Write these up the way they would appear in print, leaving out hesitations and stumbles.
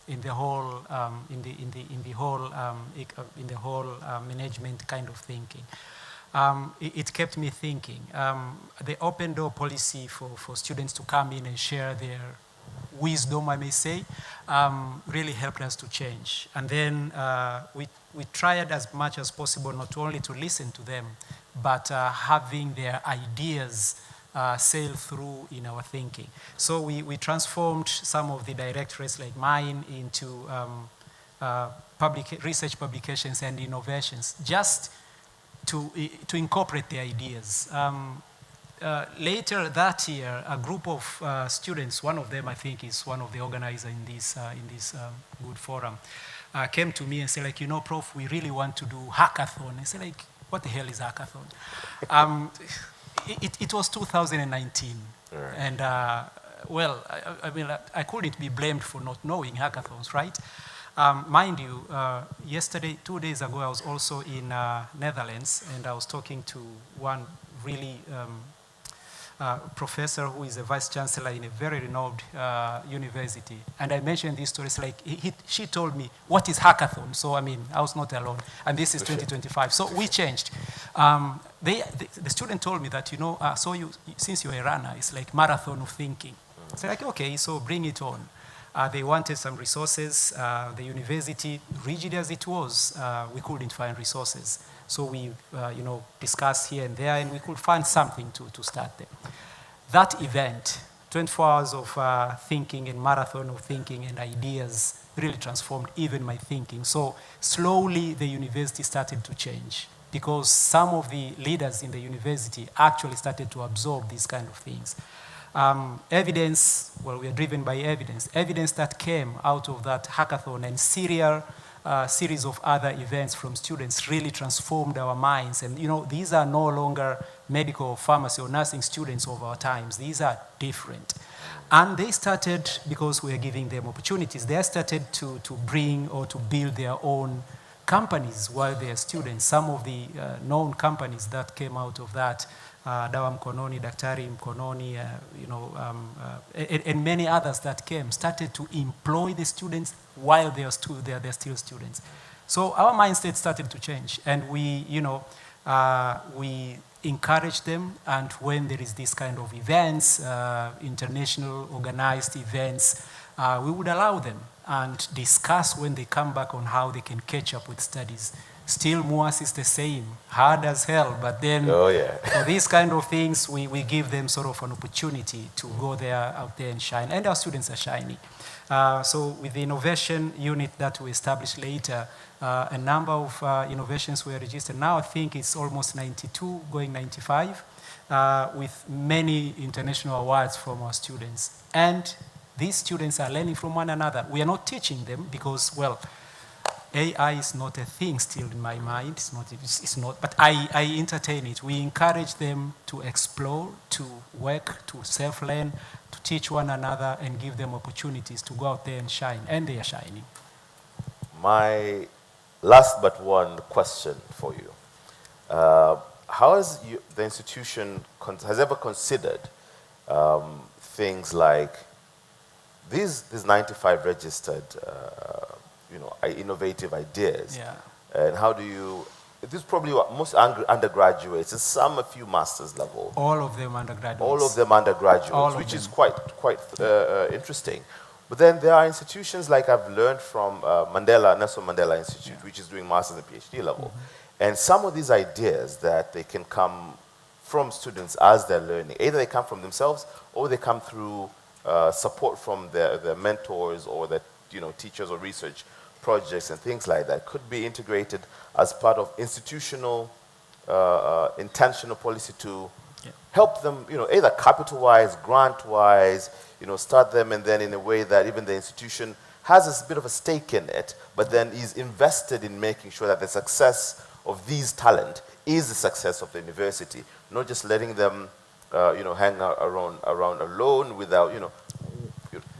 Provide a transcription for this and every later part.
in the whole management kind of thinking. It kept me thinking. The open door policy for students to come in and share their wisdom, I may say, really helped us to change. And then we tried as much as possible not only to listen to them, but having their ideas sail through in our thinking. So we transformed some of the directorates like mine into research publications and innovations, just to incorporate the ideas. Later that year, a group of students, one of them I think is one of the organizers in this good forum, came to me and said, like, you know, Prof, we really want to do hackathon. I said, like, what the hell is hackathon? It was 2019, right. And well, I mean, I couldn't be blamed for not knowing hackathons, right? Mind you, yesterday, 2 days ago, I was also in Netherlands, and I was talking to one really professor who is a vice chancellor in a very renowned university. And I mentioned these stories, like she told me, what is hackathon? So, I mean, I was not alone. And this is 2025. So we changed. The student told me that, you know, so since you're a runner, it's like marathon of thinking. So like, okay, so bring it on. They wanted some resources. The university, rigid as it was, we couldn't find resources. So we, you know, discussed here and there, and we could find something to start there. That event, 24 hours of thinking and marathon of thinking and ideas, really transformed even my thinking. So slowly the university started to change, because some of the leaders in the university actually started to absorb these kind of things. Evidence, well, we are driven by evidence. Evidence that came out of that hackathon and series of other events from students really transformed our minds. And, you know, these are no longer medical, pharmacy, or nursing students of our times. These are different. And they started, because we are giving them opportunities, they started to bring or to build their own companies while they are students. Some of the known companies that came out of that, Dawa Mkononi, Daktari Mkononi, you know, and many others that came, started to employ the students while they're still students. So our mindset started to change, and we, you know, we encourage them, and when there is this kind of events, international organized events, we would allow them and discuss when they come back on how they can catch up with studies. Still, MUAS is the same, hard as hell, but then for these kind of things, we give them sort of an opportunity to go there, out there and shine, and our students are shining. So with the innovation unit that we established later, a number of innovations were registered. Now I think it's almost 92, going 95, with many international awards from our students. And these students are learning from one another. We are not teaching them because, well, AI is not a thing still in my mind. It's not, but I entertain it. We encourage them to explore, to work, to self-learn, to teach one another, and give them opportunities to go out there and shine, and they are shining. My last but one question for you. How has the institution has ever considered things like these 95 registered you know, innovative ideas. Yeah. And how do you, this is probably what most undergraduates, and some a few master's level. All of them undergraduates. All of them undergraduates, which is quite interesting. But then there are institutions like I've learned from Nelson Mandela Institute, which is doing master's and PhD level. And some of these ideas that they can come from students as they're learning, either they come from themselves or they come through support from their mentors or their, you know, teachers or research projects and things like that, could be integrated as part of institutional, intentional policy to help them, you know, either capital-wise, grant-wise, you know, start them, and then in a way that even the institution has a bit of a stake in it, but then is invested in making sure that the success of these talent is the success of the university, not just letting them, you know, hang around alone without, you know,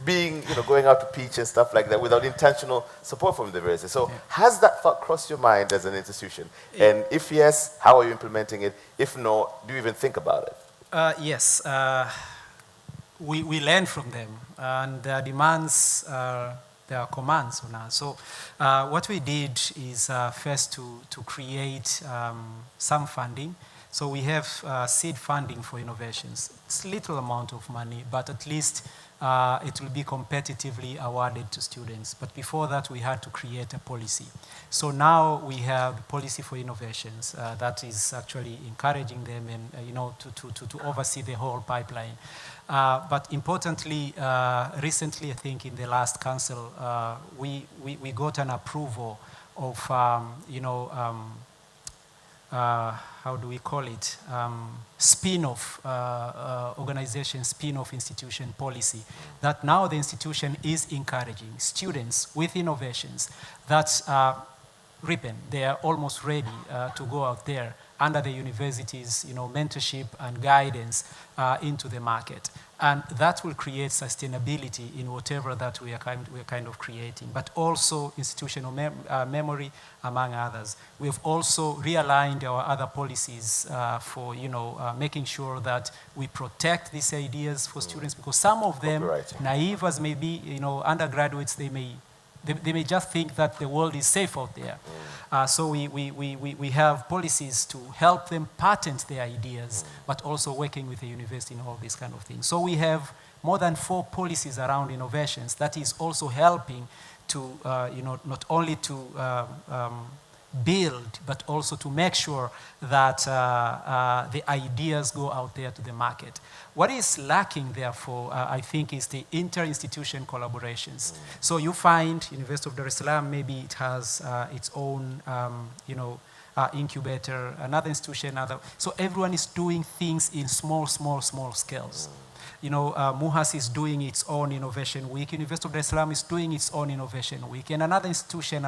being, you know, going out to pitch and stuff like that without intentional support from the university. So has that thought crossed your mind as an institution? And if yes, how are you implementing it? If no, do you even think about it? Yes, we learn from them, and their demands are their commands on us. So what we did is first to create some funding. So we have seed funding for innovations. It's little amount of money, but at least it will be competitively awarded to students. But before that, we had to create a policy. So now we have the policy for innovations that is actually encouraging them and to oversee the whole pipeline. But importantly, recently, I think in the last council, we got an approval of how do we call it, spin-off organization, spin-off institution policy, that now the institution is encouraging students with innovations that ripen. They are almost ready to go out there under the university's mentorship and guidance into the market. And that will create sustainability in whatever that we're kind of creating, but also institutional memory, among others. We've also realigned our other policies for making sure that we protect these ideas for students, because some of them, naive as may be, undergraduates, they may just think that the world is safe out there. So we have policies to help them patent their ideas, but also working with the university in all these kind of things. So we have more than 4 policies around innovations that is also helping to, not only to build, but also to make sure that the ideas go out there to the market. What is lacking, therefore, I think, is the inter-institution collaborations. So you find University of Dar es Salaam, maybe it has its own, incubator, another institution, so everyone is doing things in small scales. MUHAS is doing its own innovation week. University of Dar es Salaam is doing its own innovation week, and another institution.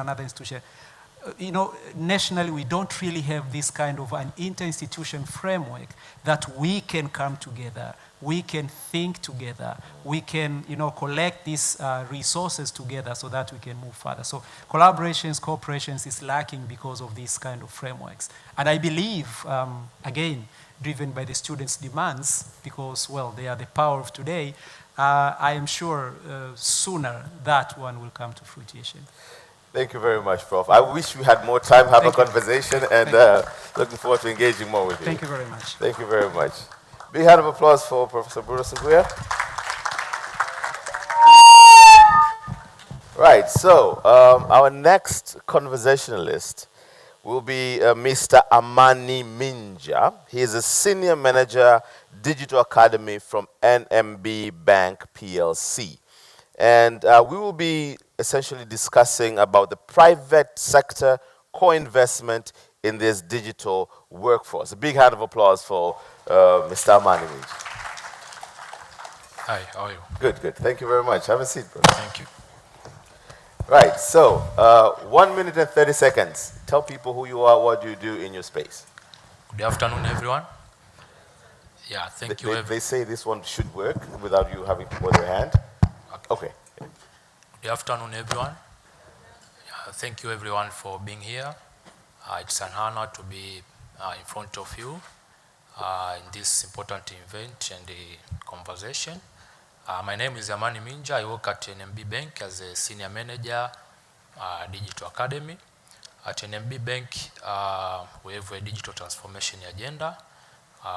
Nationally, we don't really have this kind of an inter-institution framework that we can come together, we can think together, we can, collect these resources together so that we can move further. So collaborations, cooperations is lacking because of these kind of frameworks. And I believe, again, driven by the students' demands, because, well, they are the power of today, I am sure sooner that one will come to fruition. Thank you very much, Prof. I wish we had more time to have a conversation, and looking forward to engaging more with you. Thank you very much. Thank you very much. Big round of applause for Professor Bruno Seguia. Right, so our next conversationalist will be Mr. Amani Minja. He is a Senior Manager, Digital Academy from NMB Bank PLC. And we will be essentially discussing about the private sector co-investment in this digital workforce. A big round of applause for Mr. Amani Minja. Hi, how are you? Good, good. Thank you very much. Have a seat, bro. Thank you. Right, so 1 minute and 30 seconds. Tell people who you are, what you do in your space. Good afternoon, everyone. Yeah, thank you. They say this one should work without you having to put your hand. Okay. Good afternoon, everyone. Thank you, everyone, for being here. It's an honor to be in front of you in this important event and conversation. My name is Amani Minja. I work at NMB Bank as a Senior Manager, Digital Academy. At NMB Bank, we have a digital transformation agenda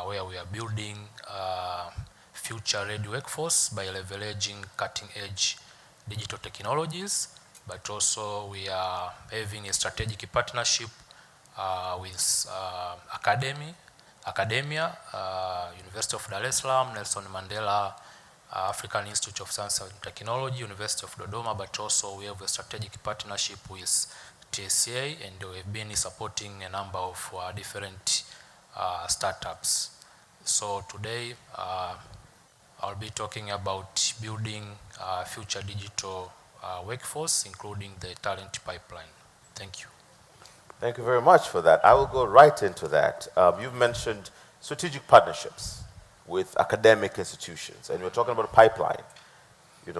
where we are building future-ready workforce by leveraging cutting-edge digital technologies, but also we are having a strategic partnership with academia, University of Dar es Salaam, Nelson Mandela African Institute of Science and Technology, University of Dodoma, but also we have a strategic partnership with TSA, and we've been supporting a number of different startups. So today, I'll be talking about building future digital workforce, including the talent pipeline. Thank you. Thank you very much for that. I will go right into that. You've mentioned strategic partnerships with academic institutions, and we're talking about a pipeline,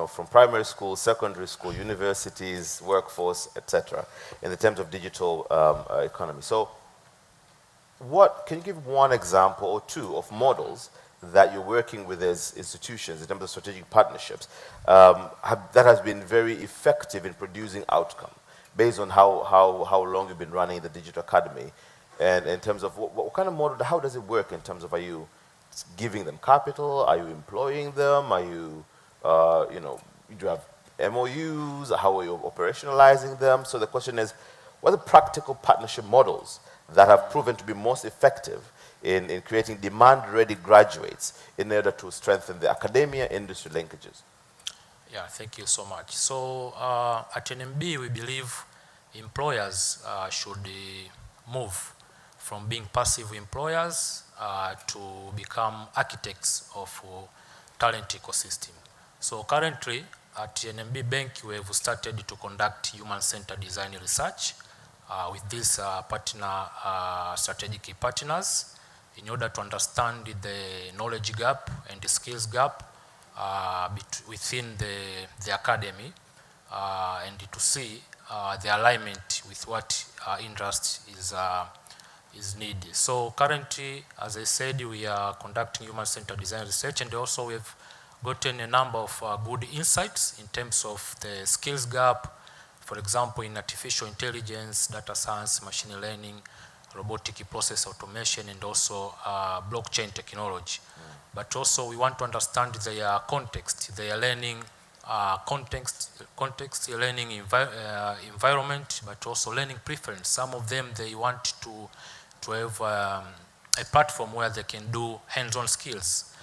from primary school, secondary school, universities, workforce, etc., in the terms of digital economy. So can you give one example or two of models that you're working with as institutions in terms of strategic partnerships that has been very effective in producing outcome based on how long you've been running the Digital Academy, and in terms of what kind of model, how does it work in terms of, are you giving them capital, are you employing them, are you, you know, do you have MOUs, how are you operationalizing them? So the question is, what are the practical partnership models that have proven to be most effective in creating demand-ready graduates in order to strengthen the academia-industry linkages? Yeah, thank you so much. So at NMB, we believe employers should move from being passive employers to become architects of talent ecosystem. So currently at NMB Bank, we have started to conduct human-centered design research with these strategic partners in order to understand the knowledge gap and the skills gap within the academy and to see the alignment with what interest is needed. So currently, as I said, we are conducting human-centered design research, and also we have gotten a number of good insights in terms of the skills gap, for example, in artificial intelligence, data science, machine learning, robotic process automation, and also blockchain technology. But also we want to understand their context, their learning context, learning environment, but also learning preference. Some of them, they want to have a platform where they can do hands-on skills.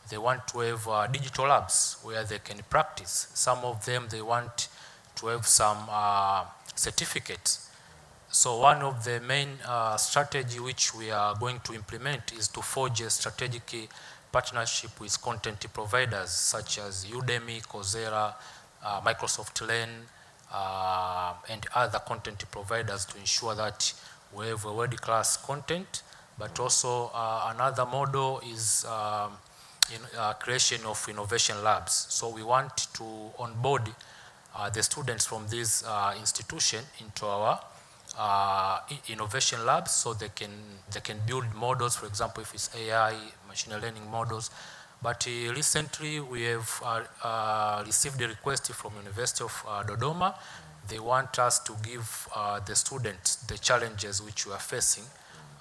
They want to have digital labs where they can practice. Some of them, they want to have some certificates. So one of the main strategy which we are going to implement is to forge a strategic partnership with content providers such as Udemy, Coursera, Microsoft Learn, and other content providers to ensure that we have a world-class content. But also another model is creation of innovation labs. So we want to onboard the students from this institution into our innovation labs, so they can build models, for example, if it's AI, machine learning models. But recently we have received a request from University of Dodoma. They want us to give the students the challenges which we are facing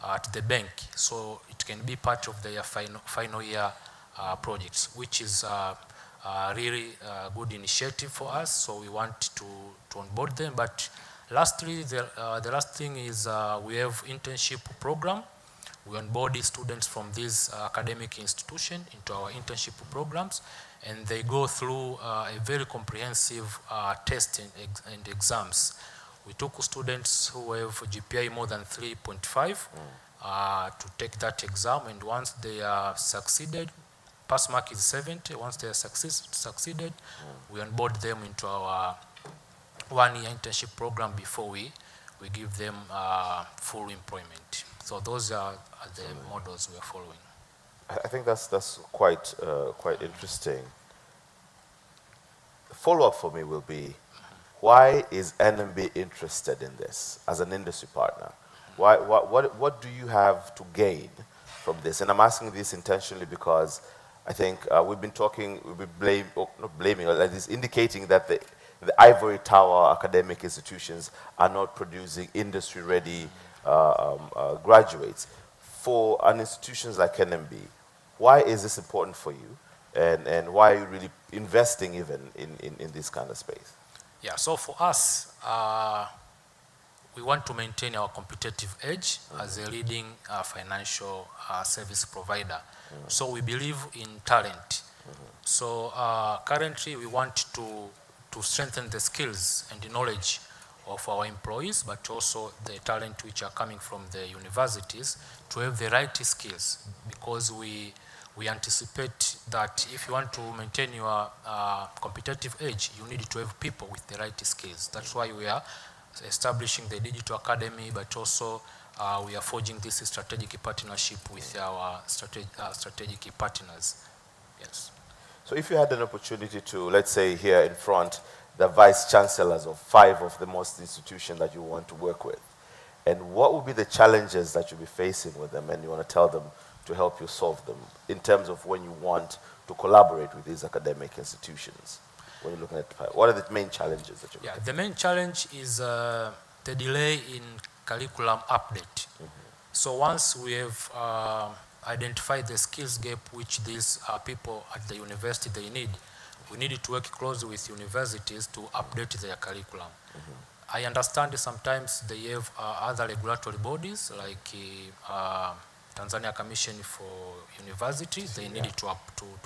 at the bank, so it can be part of their final year projects, which is really good initiative for us. So we want to onboard them. But lastly, the last thing is we have internship program. We onboard students from this academic institution into our internship programs, and they go through a very comprehensive test and exams. We took students who have GPA more than 3.5 to take that exam, and once they are succeeded, pass mark is 70. Once they are succeeded, we onboard them into our one-year internship program before we give them full employment. So those are the models we are following. I think that's quite interesting. The follow-up for me will be, why is NMB interested in this as an industry partner? What do you have to gain from this? And I'm asking this intentionally because I think we've been indicating that the ivory tower academic institutions are not producing industry-ready graduates. For an institutions like NMB, why is this important for you? And why are you really investing even in this kind of space? Yeah, so for us, we want to maintain our competitive edge as a leading financial service provider. So we believe in talent. So currently we want to strengthen the skills and the knowledge of our employees, but also the talent which are coming from the universities to have the right skills, because we anticipate that if you want to maintain your competitive edge, you need to have people with the right skills. That's why we are establishing the Digital Academy, but also we are forging this strategic partnership with our strategic partners. Yes. So if you had an opportunity to, let's say here in front, the vice chancellors of 5 of the most institutions that you want to work with, and what would be the challenges that you'll be facing with them, and you want to tell them to help you solve them in terms of when you want to collaborate with these academic institutions? When you're looking at, what are the main challenges that you're looking at? The main challenge is the delay in curriculum update. So once we have identified the skills gap which these people at the university they need, we need to work closely with universities to update their curriculum. I understand sometimes they have other regulatory bodies like Tanzania Commission for Universities. They need to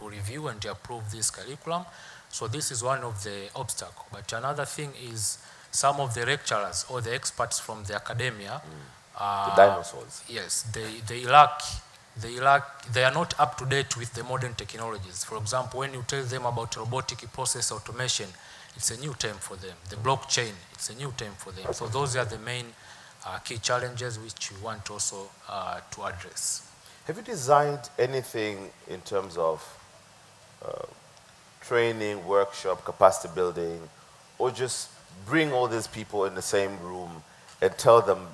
review and to approve this curriculum. So this is one of the obstacles. But another thing is some of the lecturers or the experts from the academia, the dinosaurs. Yes, they are not up to date with the modern technologies. For example, when you tell them about robotic process automation, it's a new term for them. The blockchain, it's a new term for them. So those are the main key challenges which we want also to address. Have you designed anything in terms of training, workshop, capacity building, or just bring all these people in the same room and tell them,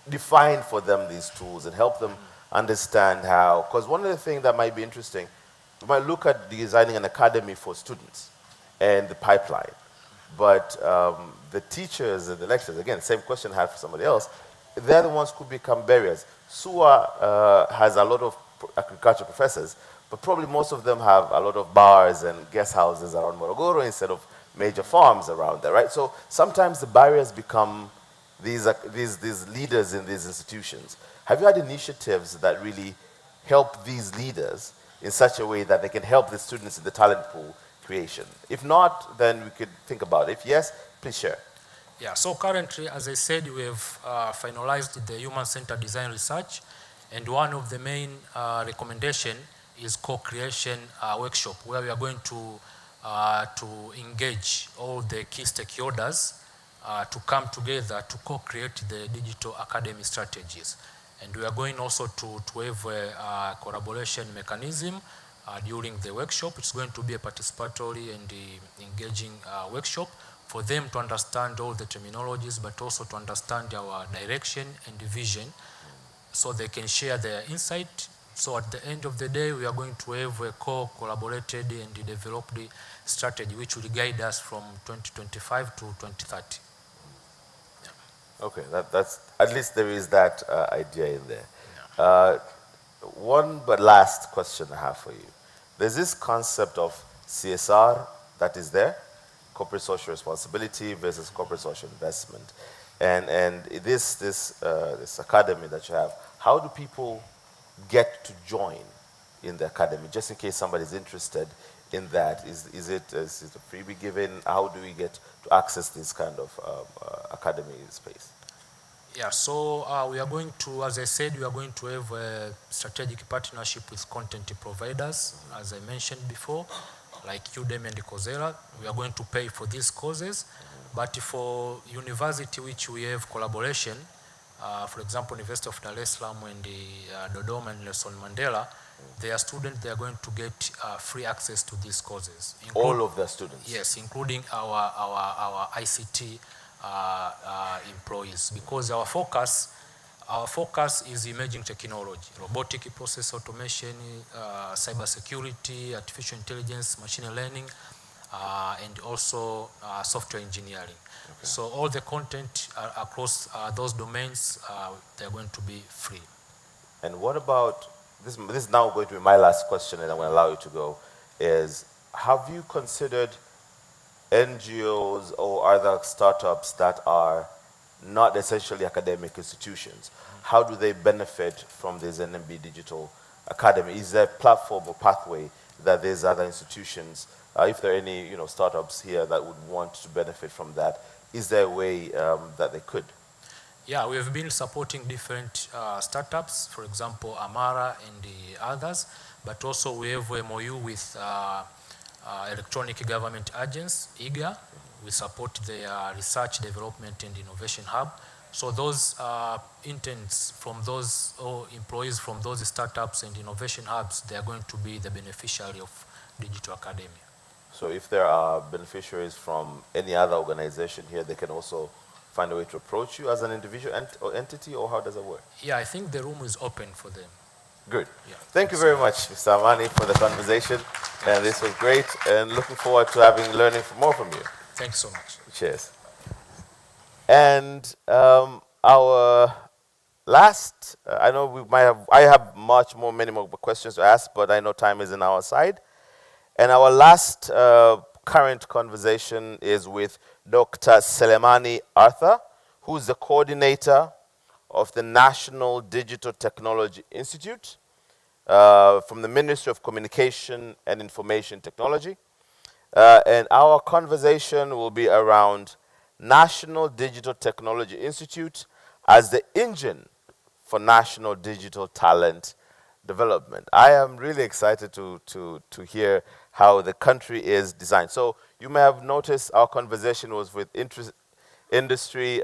define for them these tools and help them understand how? Because one of the things that might be interesting, you might look at designing an academy for students and the pipeline, but the teachers and the lecturers, again, same question I had for somebody else, they're the ones who become barriers. SUA has a lot of agriculture professors, but probably most of them have a lot of bars and guest houses around Morogoro instead of major farms around there, right? So sometimes the barriers become these leaders in these institutions. Have you had initiatives that really help these leaders in such a way that they can help the students in the talent pool creation? If not, then we could think about it. If yes, please share. Yeah, so currently, as I said, we have finalized the human-centered design research, and one of the main recommendation is co-creation workshop, where we are going to engage all the key stakeholders to come together to co-create the digital academy strategies. And we are going also to have a collaboration mechanism during the workshop. It's going to be a participatory and engaging workshop for them to understand all the terminologies, but also to understand our direction and vision so they can share their insight. So at the end of the day, we are going to have a co-collaborated and developed strategy which will guide us from 2025 to 2030. Okay, that's at least there is that idea in there. Yeah. One but last question I have for you. There's this concept of CSR that is there, corporate social responsibility versus corporate social investment, and this academy that you have. How do people get to join in the academy? Just in case somebody's interested in that, is it a freebie given? How do we get to access this kind of academy space? Yeah, so we are going to, as I said, we are going to have a strategic partnership with content providers, as I mentioned before, like Udemy and Coursera. We are going to pay for these courses, but for university which we have collaboration, for example, University of Dar es Salaam and Dodoma and Nelson Mandela, their students, they are going to get free access to these courses. All of the students? Yes, including our ICT employees, because our focus is emerging technology, robotic process automation, cyber security, artificial intelligence, machine learning, and also software engineering. Okay. So all the content across those domains, they're going to be free. And what about, this is now going to be my last question and I'm going to allow you to go, is have you considered NGOs or other startups that are not essentially academic institutions? How do they benefit from this NMB Digital Academy? Is there a platform or pathway that these other institutions, if there are any startups here that would want to benefit from that, is there a way that they could? Yeah, we have been supporting different startups, for example, Amara and the others, but also we have a MOU with electronic government agents, IGA. We support their research, development, and innovation hub. So those interns from those, or employees from those startups and innovation hubs, they are going to be the beneficiary of Digital Academy. So if there are beneficiaries from any other organization here, they can also find a way to approach you as an individual or entity, or how does it work? Yeah, I think the room is open for them. Good. Yeah. Thank you very much, Mr. Amani, for the conversation. And this was great. And looking forward to learning more from you. Thanks so much. Cheers. And our last, I know I have many more questions to ask, but I know time is on our side. And our last current conversation is with Dr. Selemani Arthur, who's the coordinator of the National Digital Technology Institute from the Ministry of Communication and Information Technology. And our conversation will be around National Digital Technology Institute as the engine for national digital talent development. I am really excited to hear how the country is designed. So you may have noticed our conversation was with industry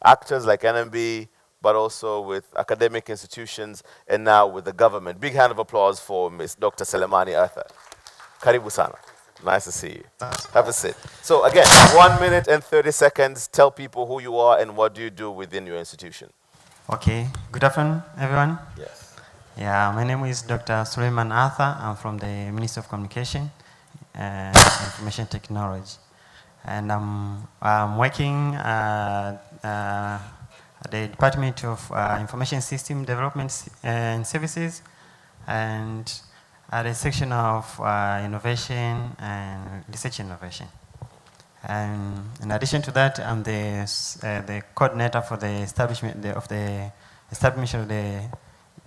actors like NMB, but also with academic institutions, and now with the government. Big hand of applause for Ms. Dr. Selemani Arthur. Karibu sana. Nice to see you. Have a seat. So again, 1 minute and 30 seconds. Tell people who you are and what do you do within your institution. Okay. Good afternoon, everyone. Yes. Yeah, my name is Dr. Suleiman Arthur. I'm from the Ministry of Communication and Information Technology. And I'm working at the Department of Information System Development and Services, and at the section of innovation and research innovation. And in addition to that, I'm the coordinator for the establishment of the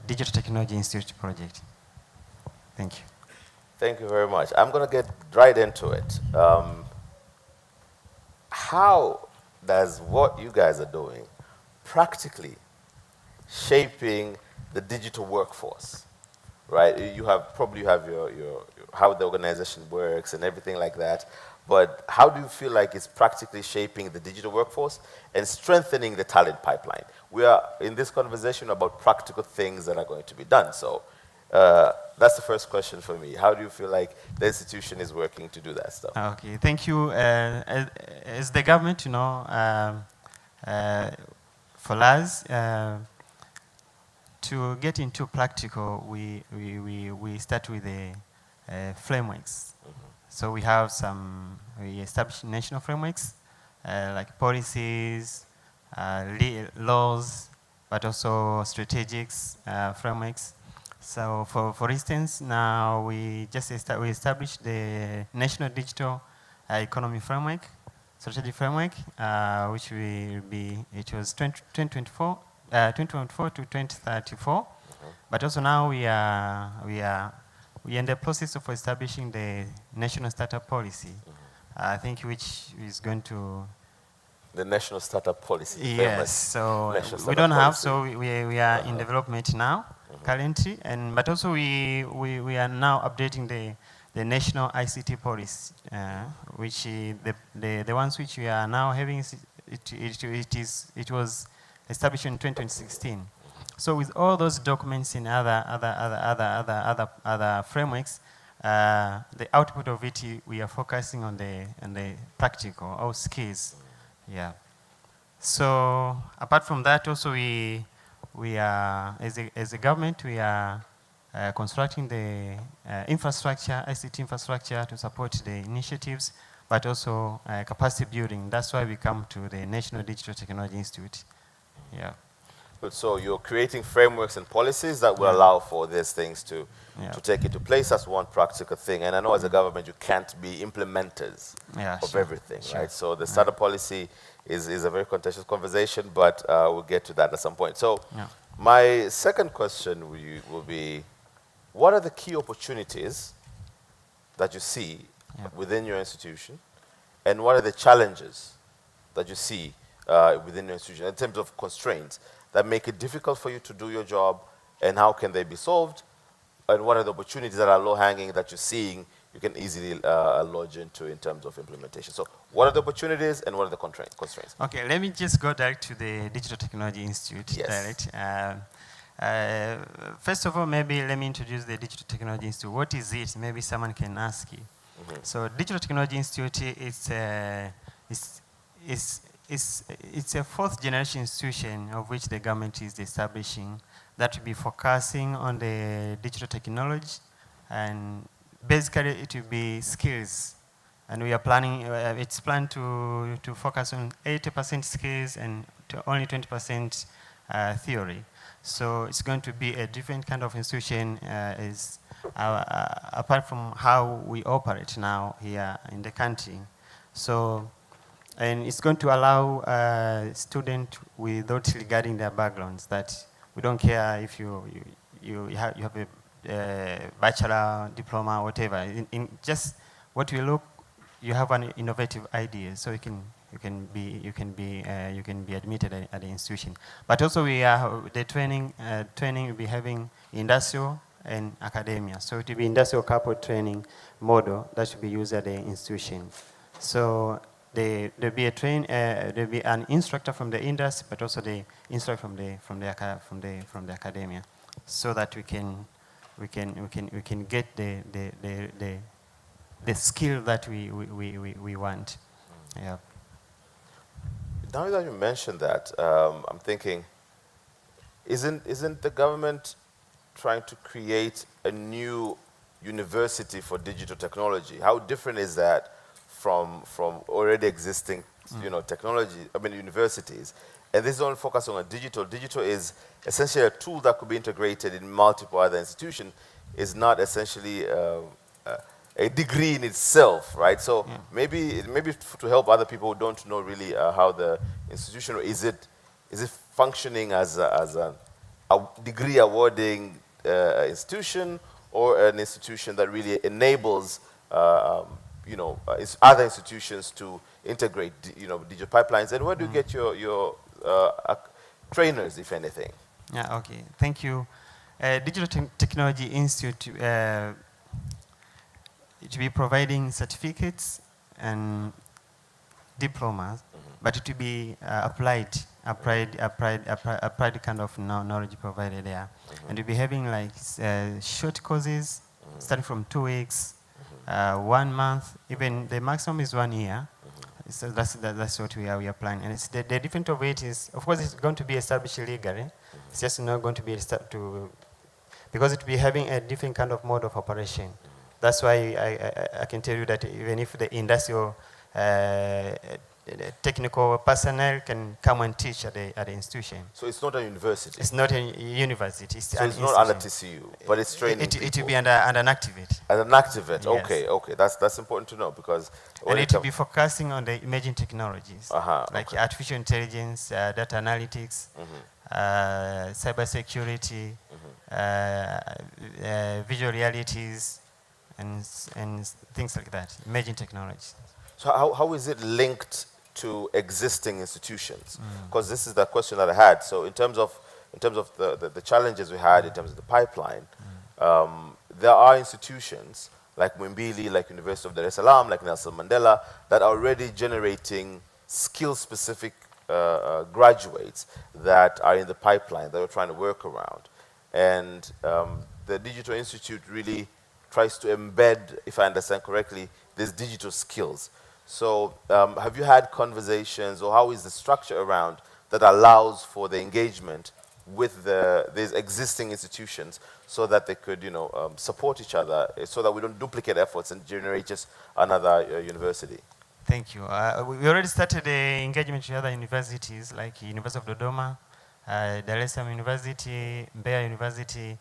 Digital Technology Institute project. Thank you. Thank you very much. I'm going to get right into it. How does what you guys are doing practically shaping the digital workforce, right? You probably have your how the organization works and everything like that, but how do you feel like it's practically shaping the digital workforce and strengthening the talent pipeline? We are in this conversation about practical things that are going to be done. So that's the first question for me. How do you feel like the institution is working to do that stuff? Okay, thank you. As the government, you know, for us, to get into practical, we start with the frameworks. Mm-hmm. So we establish national frameworks, like policies, laws, but also strategics frameworks. So for instance, now we established the National Digital Economy Framework, strategic framework, which it was 2024 to 2034. Mm-hmm. But also now we are in the process of establishing the National Startup Policy. Mm-hmm. I think which is going to the National Startup Policy. Yes, so we don't have, so we are in development now, currently, but also we are now updating the National ICT Policy, which the ones which we are now having, it was established in 2016. So with all those documents and other frameworks, the output of it, we are focusing on the practical, or skills. Yeah. So apart from that, also we are as a government, we are constructing the infrastructure, ICT infrastructure, to support the initiatives, but also capacity building. That's why we come to the National Digital Technology Institute. Yeah. But so you're creating frameworks and policies that will allow for these things to take into place. That's one practical thing. And I know as a government, you can't be implementers of everything, right? So the startup policy is a very contentious conversation, but we'll get to that at some point. So my second question will be, what are the key opportunities that you see within your institution, and what are the challenges that you see within your institution in terms of constraints that make it difficult for you to do your job, and how can they be solved, and what are the opportunities that are low-hanging that you're seeing you can easily lodge into in terms of implementation? So what are the opportunities and what are the constraints? Okay, let me just go direct to the Digital Technology Institute. Yes. First of all, maybe let me introduce the Digital Technology Institute. What is it? Maybe someone can ask you. Mm-hmm. So Digital Technology Institute is it's a fourth generation institution of which the government is establishing that will be focusing on the digital technology, and basically it will be skills. And we are planning, it's planned to focus on 80% skills and to only 20% theory. So it's going to be a different kind of institution apart from how we operate now here in the country. So, and it's going to allow students without regarding their backgrounds, that we don't care if you have a bachelor, diploma, whatever. In just what we look, you have an innovative idea, so you can be admitted at the institution. But also the training will be having industrial and academia. So it will be industrial coupled training model that should be used at the institution. So there'll be an instructor from the industry, but also the instructor from the academia, so that we can get the skill that we want. Yeah. Now that you mentioned that, I'm thinking, isn't the government trying to create a new university for digital technology? How different is that from already existing, technology? I mean, universities. And this is only focusing on digital. Digital is essentially a tool that could be integrated in multiple other institutions. Is not essentially a degree in itself, right? So maybe to help other people who don't know really how the institution is it functioning as a degree awarding institution, or an institution that really enables other institutions to integrate digital pipelines? And where do you get your trainers, if anything? Yeah, okay, thank you. Digital Technology Institute, it will be providing certificates and diplomas, but it will be applied kind of knowledge provided there. And we'll be having like short courses, starting from 2 weeks, 1 month, even the maximum is 1 year. So that's what we are planning. And it's the difference of it is, of course, it's going to be established legally. It's just not going to be because it will be having a different kind of mode of operation. That's why I can tell you that even if the industrial technical personnel can come and teach at the institution. So it's not a university? It's not a university. It's not under TCU, but it's training people. It will be under an activate. As an activate, yes. Okay. That's important to know, because... And it will be focusing on the emerging technologies, like artificial intelligence, data analytics, cybersecurity, visual realities, and things like that, emerging technologies. So how is it linked to existing institutions? Because this is the question that I had. So in terms of the challenges we had in terms of the pipeline, there are institutions like Mwimbili, like University of Dar es Salaam, like Nelson Mandela, that are already generating skill-specific graduates that are in the pipeline that we're trying to work around. And the Digital Institute really tries to embed, if I understand correctly, these digital skills. So have you had conversations, or how is the structure around that allows for the engagement with these existing institutions, so that they could support each other, so that we don't duplicate efforts and generate just another university? Thank you. We already started the engagement with other universities, like University of Dodoma, Dar es Salaam University, Mbeya University,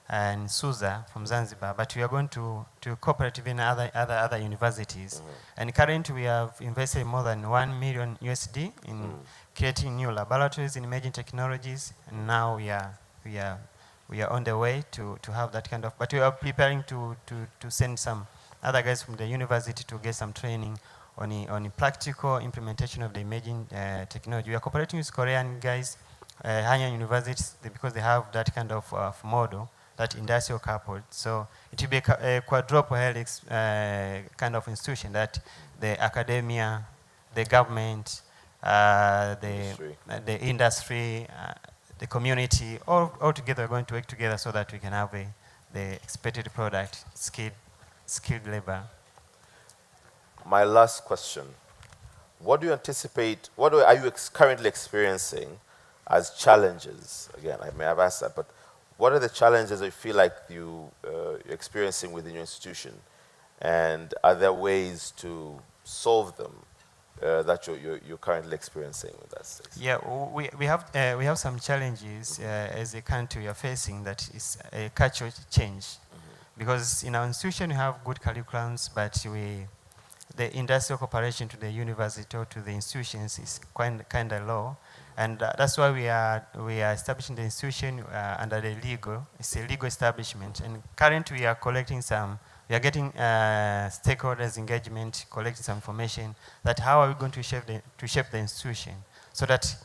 and SUZA from Zanzibar, but we are going to cooperate with other universities. And currently we have invested more than $1 million USD in creating new laboratories in emerging technologies, and now we are on the way to have that kind of, but we are preparing to send some other guys from the university to get some training on the practical implementation of the emerging technology. We are cooperating with Korean guys, Hanyang University, because they have that kind of model, that industrial coupled. So it will be a quadruple helix kind of institution that the academia, the government, the industry, the community, all together are going to work together so that we can have the expected product, skilled labor. My last question. what do you anticipate, are you currently experiencing as challenges? Again, I may have asked that, but what are the challenges you feel like you're experiencing within your institution? And are there ways to solve them that you're currently experiencing with that space? Yeah, we have some challenges as a country we are facing, that is a cultural change. Because in our institution we have good curriculums, but the industrial cooperation to the university or to the institutions is kind of low. And that's why we are establishing the institution under the it's a legal establishment. And currently we are collecting we are getting stakeholders engagement, collecting some information that how are we going to shape the institution so that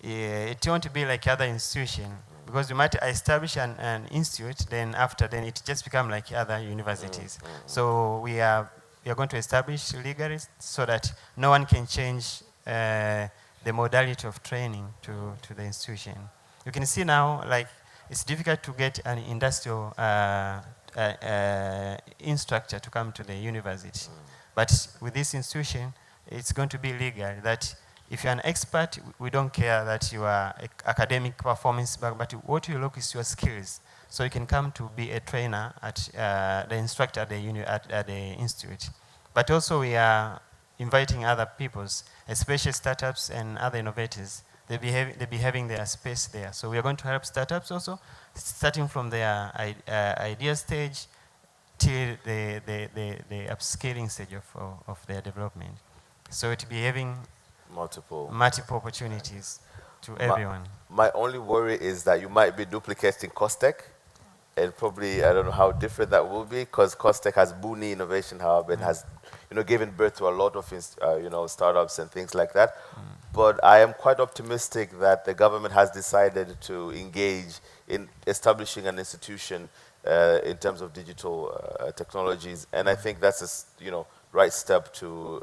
it won't be like other institution, because we might establish an institute, then it just become like other universities. So we are going to establish legally so that no one can change the modality of training to the institution. You can see now, like, it's difficult to get an industrial instructor to come to the university. But with this institution, it's going to be legal that if you're an expert, we don't care that you are academic performance, but what you look is your skills. So you can come to be a trainer at the instructor at the institute. But also we are inviting other peoples, especially startups and other innovators. They'll be having their space there. So we are going to help startups also, starting from their idea stage till the upscaling stage of their development. So it will be having multiple opportunities to everyone. My only worry is that you might be duplicating COSTECH, and probably I don't know how different that will be, because COSTECH has Buni Innovation Hub and has given birth to a lot of startups and things like that. But I am quite optimistic that the government has decided to engage in establishing an institution in terms of digital technologies, and I think that's a right step to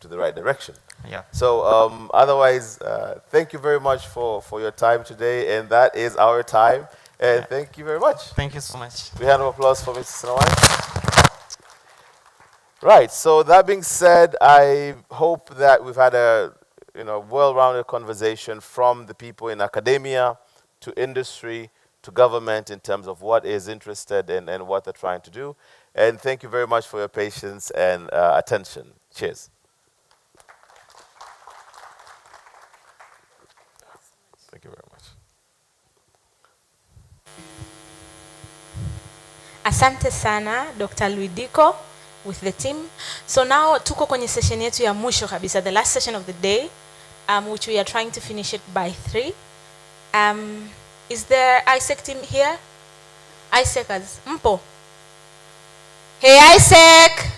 the right direction. Yeah. So otherwise, thank you very much for your time today, and that is our time. And thank you very much. Thank you so much. We hand of applause for Mr. Sinawai. Right. So that being said, I hope that we've had a well-rounded conversation from the people in academia to industry to government in terms of what is interested in and what they're trying to do. And thank you very much for your patience and attention. Cheers. Thank you very much. Asante sana Dr. Luidiko with the team. So now tuko kwenye session yetu ya mwisho kabisa, the last session of the day, which we are trying to finish it by 3. Is there ISEC team here? ISECers, mpo? Hey ISEC!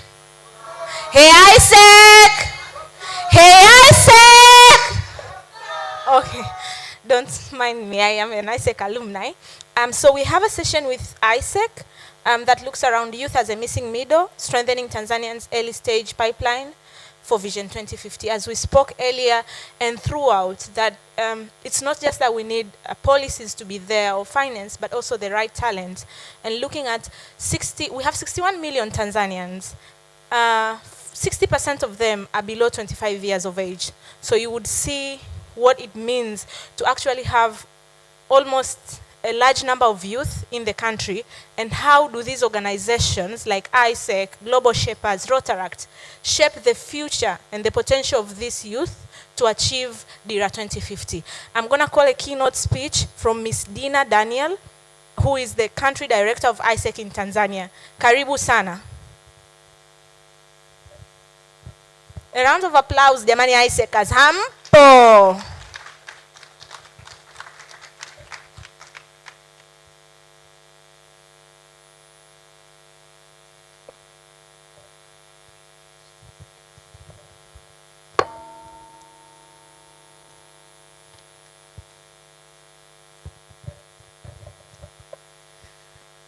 Hey ISEC! Hey ISEC! Okay, don't mind me, I am an ISEC alumni. So we have a session with ISEC that looks around youth as a missing middle, strengthening Tanzania's early stage pipeline for Vision 2050. As we spoke earlier and throughout, that it's not just that we need policies to be there or finance, but also the right talent. And looking at we have 61 million Tanzanians. 60% of them are below 25 years of age. So you would see what it means to actually have almost a large number of youth in the country, and how do these organizations like ISEC, Global Shapers, Rotaract shape the future and the potential of this youth to achieve DIRA 2050. I'm going to call a keynote speech from Ms. Dina Daniel, who is the country director of ISEC in Tanzania. Karibu sana. A round of applause, jamani ISECers. Hampo.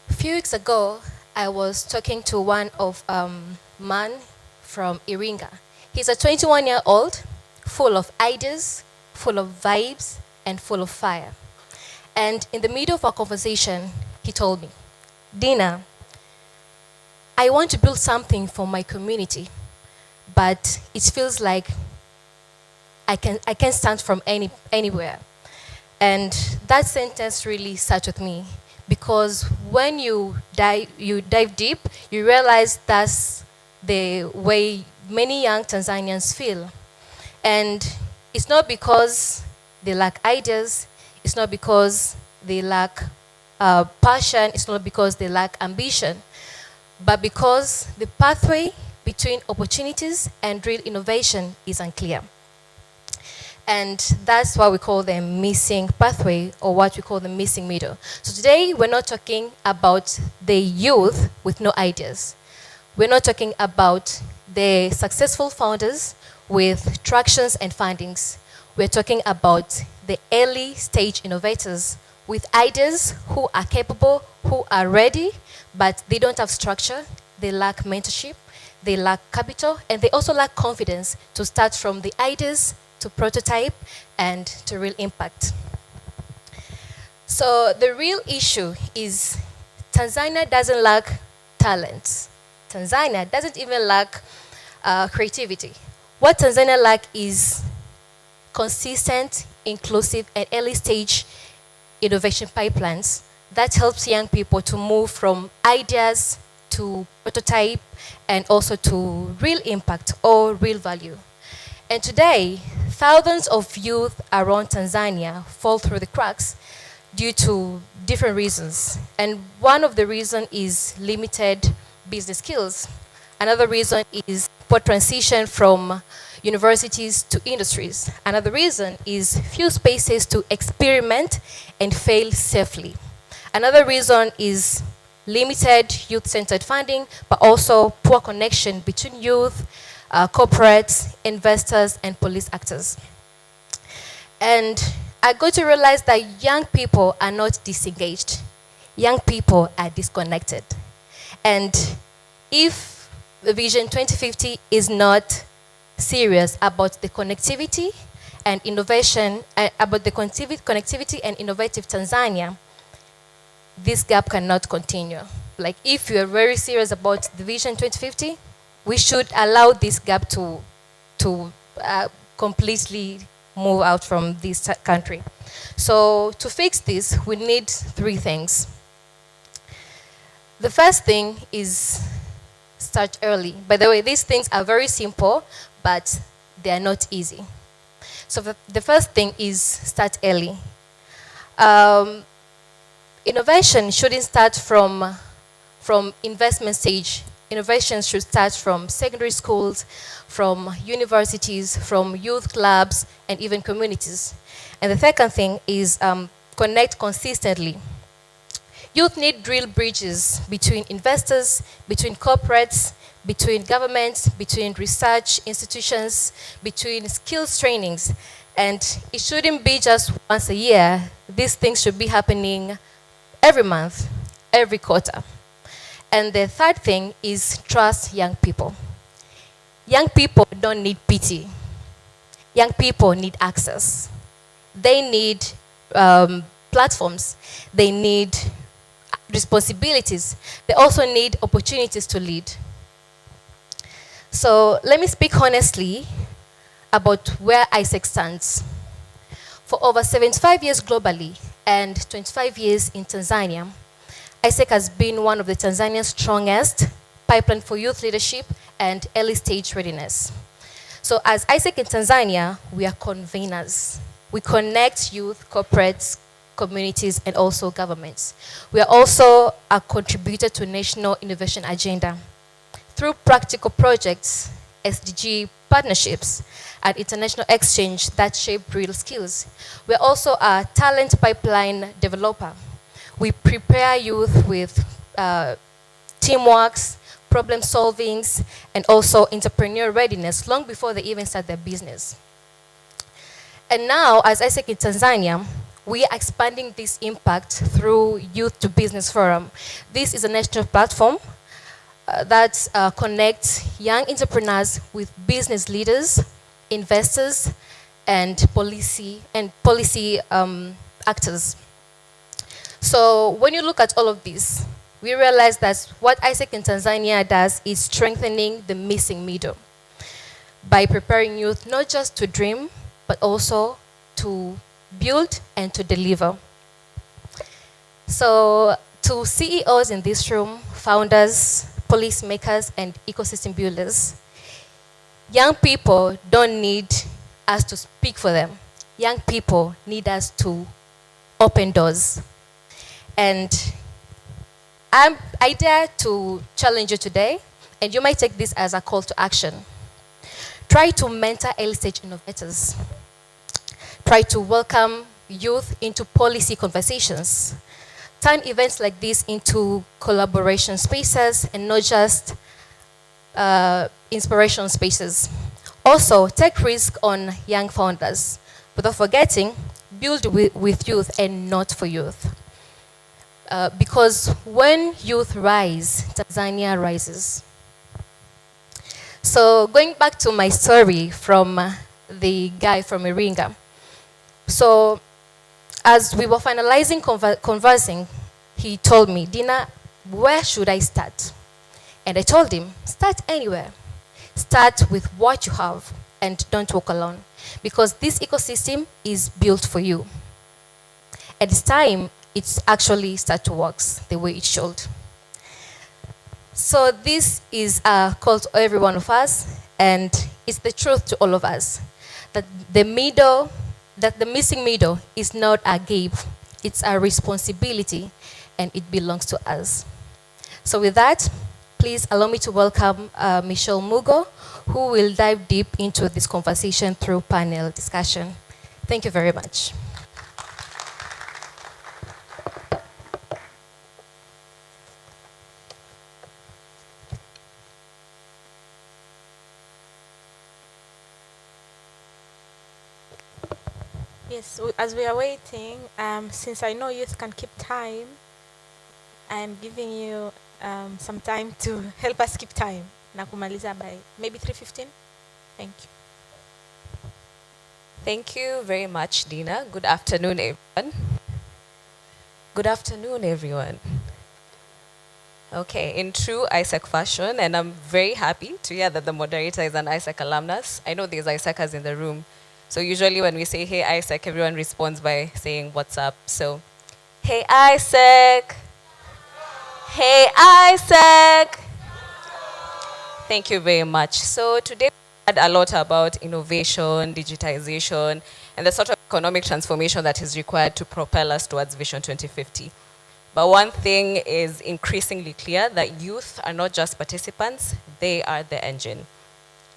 A few weeks ago, I was talking to one of man from Iringa. He's a 21-year-old, full of ideas, full of vibes, and full of fire. And in the middle of our conversation, he told me, Dina, I want to build something for my community, but it feels like I can stand from anywhere. And that sentence really sat with me, because when you dive deep, you realize that's the way many young Tanzanians feel. And it's not because they lack ideas, it's not because they lack passion, it's not because they lack ambition, but because the pathway between opportunities and real innovation is unclear. And that's why we call them missing pathway, or what we call the missing middle. So today, we're not talking about the youth with no ideas. We're not talking about the successful founders with tractions and fundings. We're talking about the early stage innovators with ideas, who are capable, who are ready, but they don't have structure, they lack mentorship, they lack capital, and they also lack confidence to start from the ideas to prototype and to real impact. So the real issue is Tanzania doesn't lack talent. Tanzania doesn't even lack creativity. What Tanzania lacks is consistent, inclusive, and early stage innovation pipelines that helps young people to move from ideas to prototype and also to real impact or real value. And today, thousands of youth around Tanzania fall through the cracks due to different reasons. And one of the reasons is limited business skills. Another reason is poor transition from universities to industries. Another reason is few spaces to experiment and fail safely. Another reason is limited youth-centered funding, but also poor connection between youth, corporates, investors, and police actors. And I got to realize that young people are not disengaged. Young people are disconnected. And if the Vision 2050 is not serious about the connectivity and innovation, about the connectivity and innovative Tanzania, this gap cannot continue. Like, if you are very serious about the Vision 2050, we should allow this gap to completely move out from this country. So to fix this, we need three things. The first thing is start early. By the way, these things are very simple, but they are not easy. So the first thing is start early. Innovation shouldn't start from investment stage. Innovation should start from secondary schools, from universities, from youth clubs, and even communities. And the second thing is connect consistently. Youth need real bridges between investors, between corporates, between governments, between research institutions, between skills trainings. And it shouldn't be just once a year. These things should be happening every month, every quarter. And the third thing is trust young people. Young people don't need pity. Young people need access. They need platforms. They need responsibilities. They also need opportunities to lead. So let me speak honestly about where ISEC stands. For over 75 years globally and 25 years in Tanzania, ISEC has been one of the Tanzania's strongest pipeline for youth leadership and early stage readiness. So as ISEC in Tanzania, we are conveners. We connect youth, corporates, communities, and also governments. We are also a contributor to national innovation agenda. Through practical projects, SDG partnerships, and international exchange that shape real skills. We're also a talent pipeline developer. We prepare youth with teamworks, problem solvings, and also entrepreneurial readiness long before they even start their business. And now, as ISEC in Tanzania, we are expanding this impact through Youth to Business Forum. This is a national platform that connects young entrepreneurs with business leaders, investors, and policy actors. So when you look at all of this, we realize that what ISEC in Tanzania does is strengthening the missing middle by preparing youth not just to dream, but also to build and to deliver. So to CEOs in this room, founders, policymakers, and ecosystem builders, young people don't need us to speak for them. Young people need us to open doors. And I dare to challenge you today, and you might take this as a call to action. Try to mentor early-stage innovators. Try to welcome youth into policy conversations. Turn events like this into collaboration spaces and not just inspiration spaces. Also, take risk on young founders. Without forgetting, build with youth and not for youth. Because when youth rise, Tanzania rises. So going back to my story from the guy from Iringa. So as we were finalizing conversing, he told me, Dina, where should I start? And I told him, start anywhere. Start with what you have and don't walk alone. Because this ecosystem is built for you. At this time, it's actually start to work the way it should. So this is a call to every one of us, and it's the truth to all of us, that the missing middle is not a gift, it's a responsibility, and it belongs to us. So with that, please allow me to welcome Michelle Mugo, who will dive deep into this conversation through panel discussion. Thank you very much. Yes, as we are waiting, since I know youth can keep time, I'm giving you some time to help us keep time. Na kumaliza by maybe 3:15. Thank you. Thank you very much, Dina. Good afternoon, everyone. Good afternoon, everyone. Okay, in true ISEC fashion, and I'm very happy to hear that the moderator is an ISEC alumnus. I know there's ISECers in the room. So usually when we say, hey, ISEC, everyone responds by saying, what's up? So, hey, ISEC. Hey, ISEC. Thank you very much. So today we heard a lot about innovation, digitization, and the sort of economic transformation that is required to propel us towards Vision 2050. But one thing is increasingly clear, that youth are not just participants, they are the engine.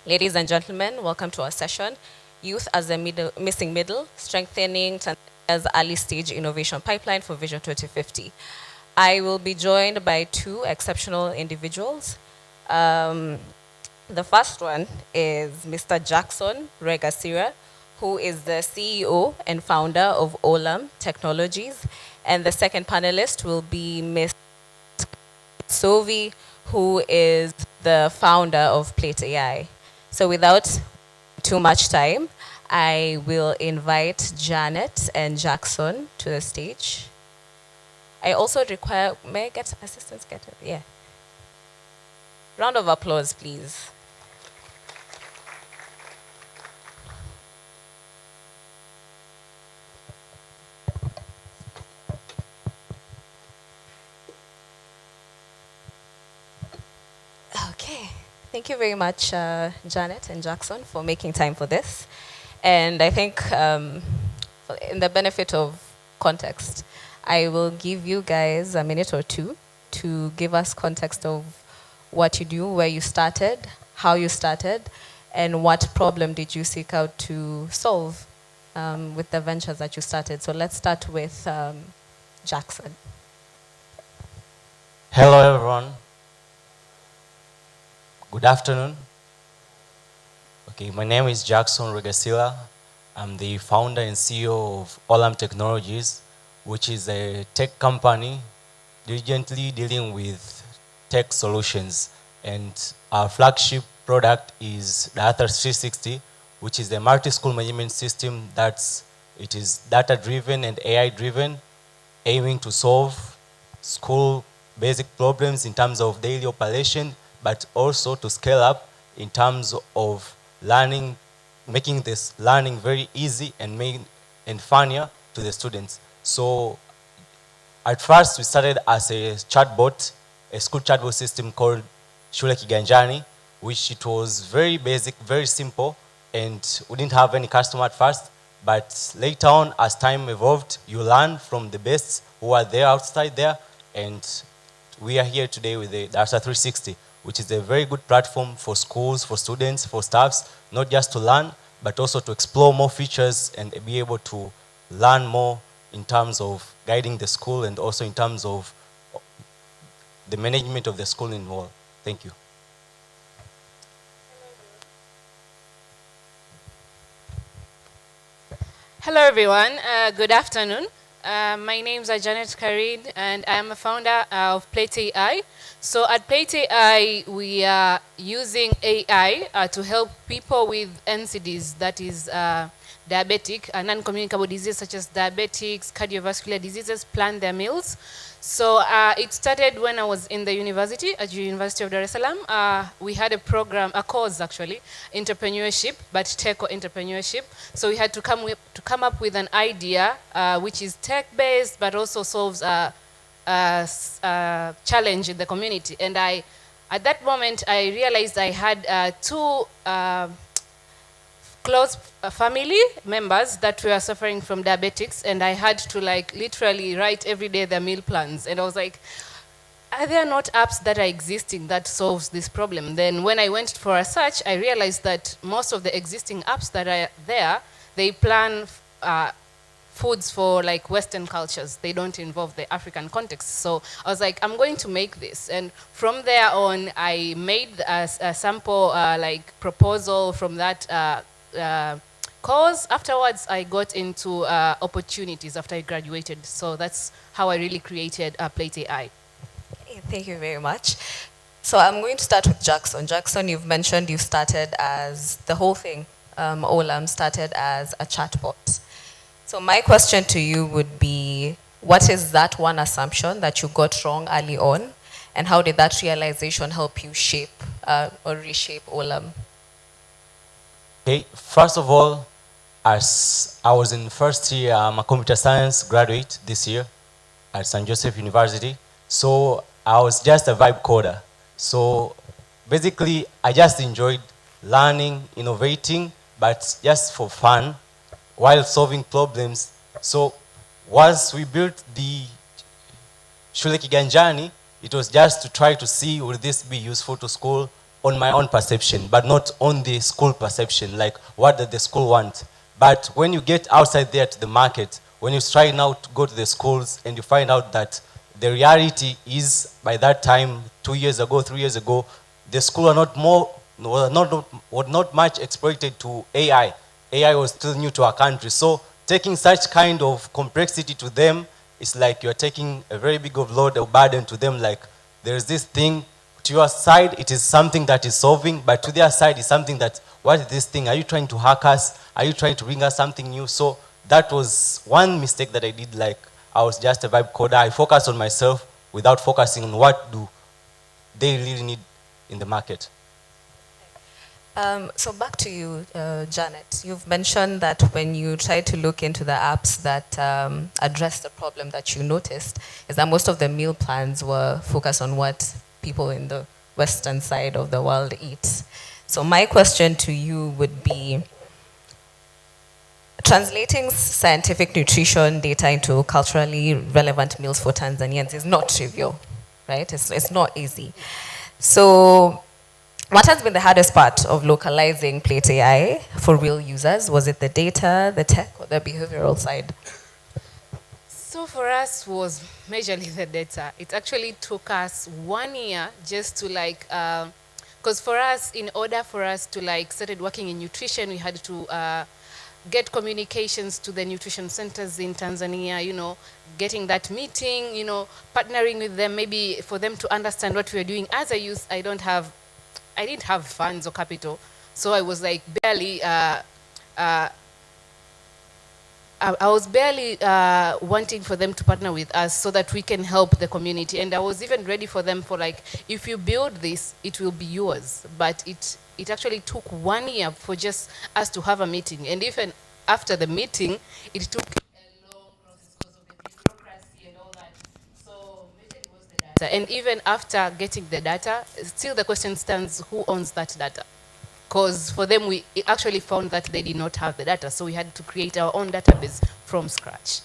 Ladies and gentlemen, welcome to our session. Youth as a missing middle, strengthening Tanzania's early stage innovation pipeline for Vision 2050. I will be joined by two exceptional individuals. The first one is Mr. Jackson Regasira, who is the CEO and founder of Olam Technologies. And the second panelist will be Ms. Sovi, who is the founder of Plate AI. So without too much time, I will invite Janet and Jackson to the stage. I also require, may I get assistance? Yeah. Round of applause, please. Okay. Thank you very much, Janet and Jackson, for making time for this. And I think in the benefit of context, I will give you guys a minute or two to give us context of what you do, where you started, how you started, and what problem did you seek out to solve with the ventures that you started. So let's start with Jackson. Hello, everyone. Good afternoon. Okay, my name is Jackson Regasila. I'm the founder and CEO of Olam Technologies, which is a tech company diligently dealing with tech solutions. And our flagship product is the Athos 360, which is a multi-school management system it is data-driven and AI-driven, aiming to solve school basic problems in terms of daily operation, but also to scale up in terms of learning making this learning very easy and funnier to the students. So at first, we started as a chatbot, a school chatbot system called Shule Kiganjani, which it was very basic, very simple, and we didn't have any customer at first. But later on, as time evolved, you learn from the best who are there outside there, and we are here today with the Darsa 360, which is a very good platform for schools, for students, for staffs, not just to learn, but also to explore more features and be able to learn more in terms of guiding the school and also in terms of the management of the school in all. Thank you. Hello, everyone. Good afternoon. My names are Janet Karid, and I am a founder of Plate AI. So at Plate AI, we are using AI to help people with NCDs, that is diabetic, non-communicable diseases such as diabetics, cardiovascular diseases, plan their meals. So it started when I was in the university, at the University of Dar es Salaam. We had a program, a course actually, entrepreneurship, but tech or entrepreneurship. So we had to come up with an idea which is tech-based, but also solves a challenge in the community. And at that moment, I realized I had two close family members that were suffering from diabetics, and I had to literally write every day their meal plans. And I was like, are there not apps that are existing that solves this problem? Then when I went for a search, I realized that most of the existing apps that are there, they plan foods for Western cultures. They don't involve the African context. So I was like, I'm going to make this. And from there on, I made a sample proposal from that course. Afterwards, I got into opportunities after I graduated. So that's how I really created Plate AI. Thank you very much. So I'm going to start with Jackson. Jackson, you've mentioned you started as the whole thing. Olam started as a chatbot. So my question to you would be, what is that one assumption that you got wrong early on? And how did that realization help you shape or reshape Olam? Okay, first of all, as I was in first year, I'm a computer science graduate this year at St. Joseph University. So I was just a vibe coder. So basically, I just enjoyed learning, innovating, but just for fun, while solving problems. So once we built the Shule Kiganjani, it was just to try to see, would this be useful to school on my own perception, but not on the school perception, like what did the school want. But when you get outside there to the market, when you try now to go to the schools and you find out that the reality is, by that time, 2 years ago, 3 years ago, the school were not much exploited to AI. AI was still new to our country. So taking such kind of complexity to them, it's like you're taking a very big of load or burden to them. Like there's this thing, to your side, it is something that is solving, but to their side, it's something that, what is this thing? Are you trying to hack us? Are you trying to bring us something new? So that was one mistake that I did. Like I was just a vibe coder. I focused on myself without focusing on what do they really need in the market. So back to you, Janet. You've mentioned that when you tried to look into the apps that address the problem that you noticed, is that most of the meal plans were focused on what people in the Western side of the world eat. So my question to you would be, translating scientific nutrition data into culturally relevant meals for Tanzanians is not trivial, right? It's not easy. So what has been the hardest part of localizing Plate AI for real users? Was it the data, the tech, or the behavioral side? So for us was majorly the data. It actually took us 1 year just to because for us, in order for us to started working in nutrition, we had to get communications to the nutrition centers in Tanzania, getting that meeting, partnering with them, maybe for them to understand what we were doing. As a youth, I didn't have funds or capital, so I was barely I was barely wanting for them to partner with us so that we can help the community. And I was even ready for them for like, if you build this, it will be yours. But it actually took 1 year for just us to have a meeting. And even after the meeting, it took a long process because of the bureaucracy and all that. So majorly was the data. And even after getting the data, still the question stands, who owns that data? Because for them, we actually found that they did not have the data, so we had to create our own database from scratch.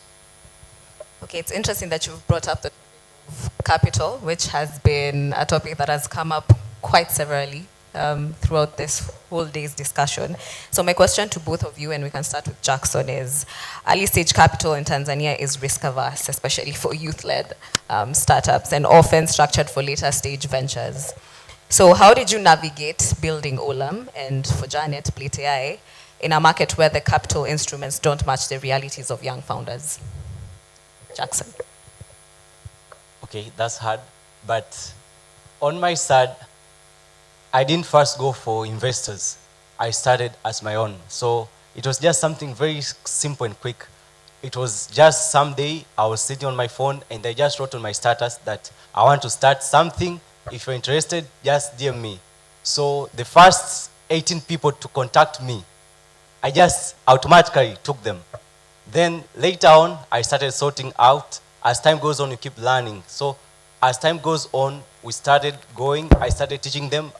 Okay, it's interesting that you've brought up the capital, which has been a topic that has come up quite severally throughout this whole day's discussion. So my question to both of you, and we can start with Jackson, is early stage capital in Tanzania is risk averse, especially for youth-led startups, and often structured for later stage ventures. So how did you navigate building Olam and, for Janet, Plate AI in a market where the capital instruments don't match the realities of young founders? Jackson. Okay, that's hard. But on my side, I didn't first go for investors. I started as my own. So it was just something very simple and quick. It was just someday I was sitting on my phone and I just wrote on my status that I want to start something. If you're interested, just DM me. So the first 18 people to contact me, I just automatically took them. Then later on, I started sorting out. As time goes on, you keep learning. So as time goes on, we started going. I started teaching them,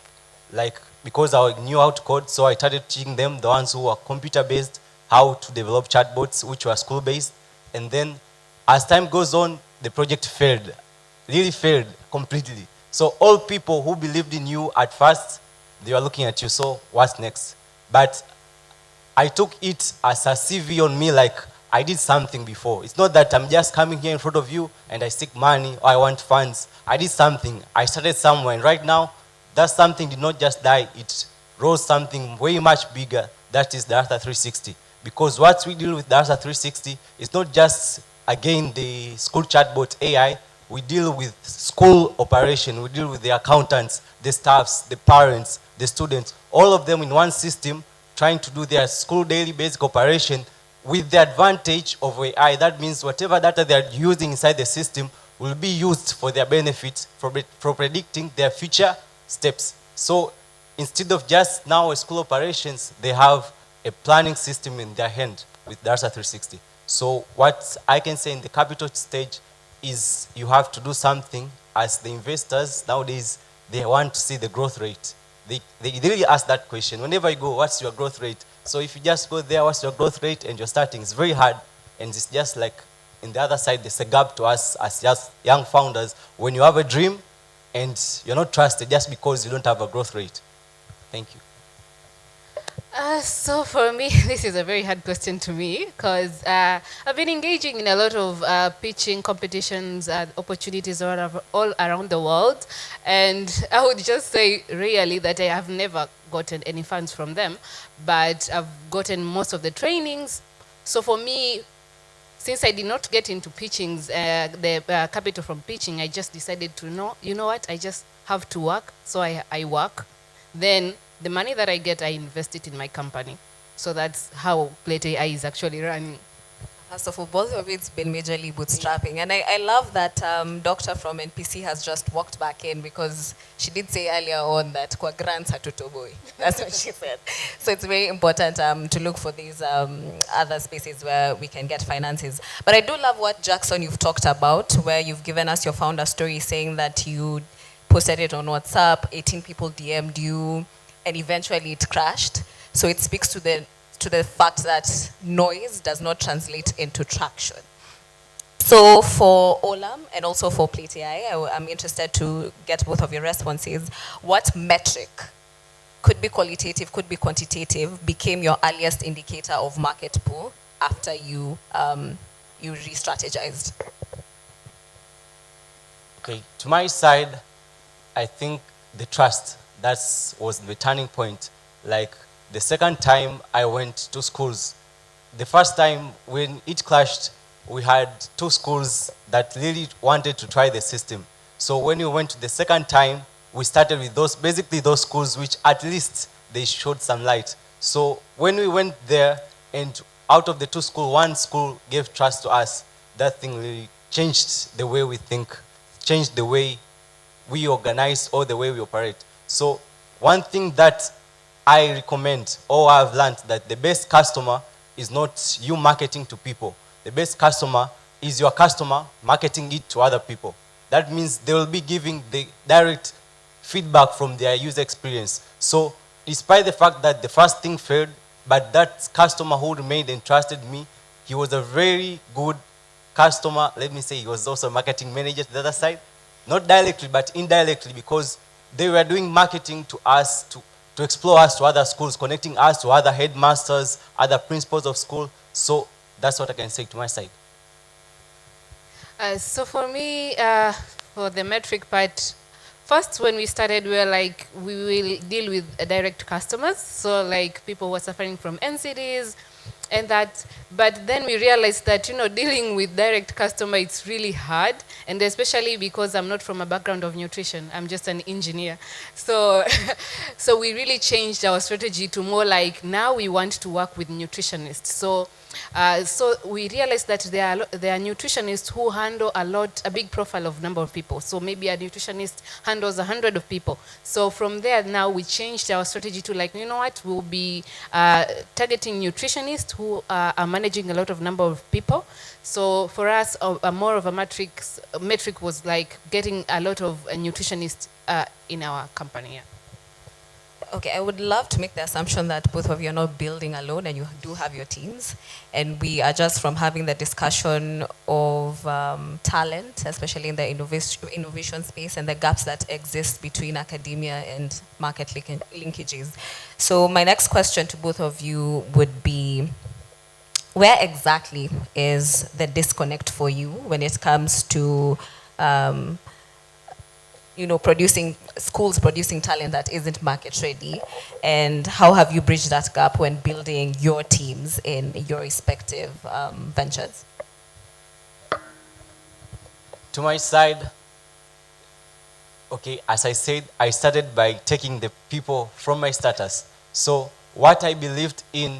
like, because I knew how to code, so I started teaching them, the ones who were computer-based, how to develop chatbots, which were school-based. And then as time goes on, the project failed, really failed completely. So all people who believed in you at first, they were looking at you, so what's next? But I took it as a CV on me, like I did something before. It's not that I'm just coming here in front of you and I seek money or I want funds. I did something. I started somewhere. And right now, that something did not just die. It rose something way much bigger. That is the Data 360. Because what we deal with Data 360 is not just, again, the school chatbot AI. We deal with school operation. We deal with the accountants, the staffs, the parents, the students, all of them in one system trying to do their school daily basic operation with the advantage of AI. That means whatever data they are using inside the system will be used for their benefit, for predicting their future steps. So instead of just now school operations, they have a planning system in their hand with Data 360. So what I can say in the capital stage is you have to do something. As the investors nowadays, they want to see the growth rate. They really ask that question. Whenever you go, what's your growth rate? So if you just go there, what's your growth rate, and you're starting, it's very hard. And it's just like, in the other side, there's a gap to us as just young founders. When you have a dream and you're not trusted just because you don't have a growth rate. Thank you. So for me, this is a very hard question to me because I've been engaging in a lot of pitching competitions and opportunities all around the world. And I would just say really that I have never gotten any funds from them, but I've gotten most of the trainings. So for me, since I did not get into pitchings, the capital from pitching, I just decided to you know what, I just have to work. So I work. Then the money that I get, I invest it in my company. So that's how Plate AI is actually running. So for both of you, it's been majorly bootstrapping. And I love that Doctor from NPC has just walked back in because she did say earlier on that kwa grants hatutoboi. That's what she said. So it's very important to look for these other spaces where we can get finances. But I do love what, Jackson, you've talked about, where you've given us your founder story saying that you posted it on WhatsApp, 18 people DM'd you, and eventually it crashed. So it speaks to the fact that noise does not translate into traction. So for Olam and also for Plate AI, I'm interested to get both of your responses. What metric, could be qualitative, could be quantitative, became your earliest indicator of market pull after you re-strategized? Okay, to my side, I think the trust, that was the turning point. Like the second time I went to schools, the first time when it clashed, we had 2 schools that really wanted to try the system. So when we went the second time, we started with basically those schools which at least they showed some light. So when we went there and out of the 2 schools, 1 school gave trust to us. That thing really changed the way we think, changed the way we organize or the way we operate. So one thing that I recommend or I've learned that the best customer is not you marketing to people. The best customer is your customer marketing it to other people. That means they will be giving the direct feedback from their user experience. So despite the fact that the first thing failed, but that customer who remained and trusted me, he was a very good customer. Let me say he was also a marketing manager to the other side. Not directly, but indirectly, because they were doing marketing to us, to explore us to other schools, connecting us to other headmasters, other principals of school. So that's what I can say to my side. So for me, for the metric part, first when we started, we were like, we will deal with direct customers. So like people were suffering from NCDs and that, but then we realized that, dealing with direct customer, it's really hard. And especially because I'm not from a background of nutrition, I'm just an engineer. So, so we really changed our strategy to more like, now we want to work with nutritionists. So we realized that there are nutritionists who handle a big profile of number of people. So maybe a nutritionist handles 100 of people. So from there now we changed our strategy to like, we'll be targeting nutritionists who are managing a lot of number of people. So for us, more of a metric was like getting a lot of nutritionists in our company. Yeah. Okay, I would love to make the assumption that both of you are not building alone and you do have your teams. And we are just from having the discussion of talent, especially in the innovation space and the gaps that exist between academia and market linkages. So my next question to both of you would be, where exactly is the disconnect for you when it comes to schools producing talent that isn't market ready, and how have you bridged that gap when building your teams in your respective ventures? To my side, okay, as I said, I started by taking the people from my status. So what I believed in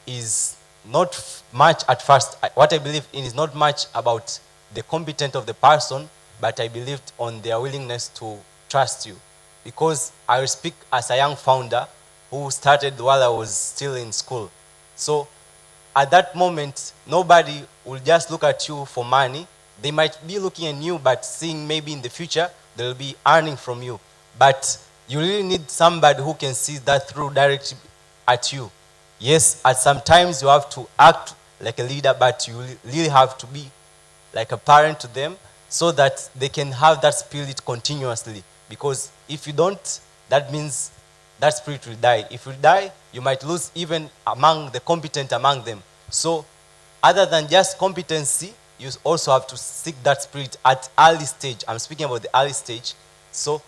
is not much at first. What I believe in is not much about the competence of the person, but I believed on their willingness to trust you. Because I will speak as a young founder who started while I was still in school. So at that moment, nobody will just look at you for money. They might be looking at you, but seeing maybe in the future, they'll be earning from you. But you really need somebody who can see that through directly at you. Yes, at some times you have to act like a leader, but you really have to be like a parent to them, so that they can have that spirit continuously. Because if you don't, that means that spirit will die. If you die, you might lose even among the competent among them. So other than just competency, you also have to seek that spirit at early stage. I'm speaking about the early stage. So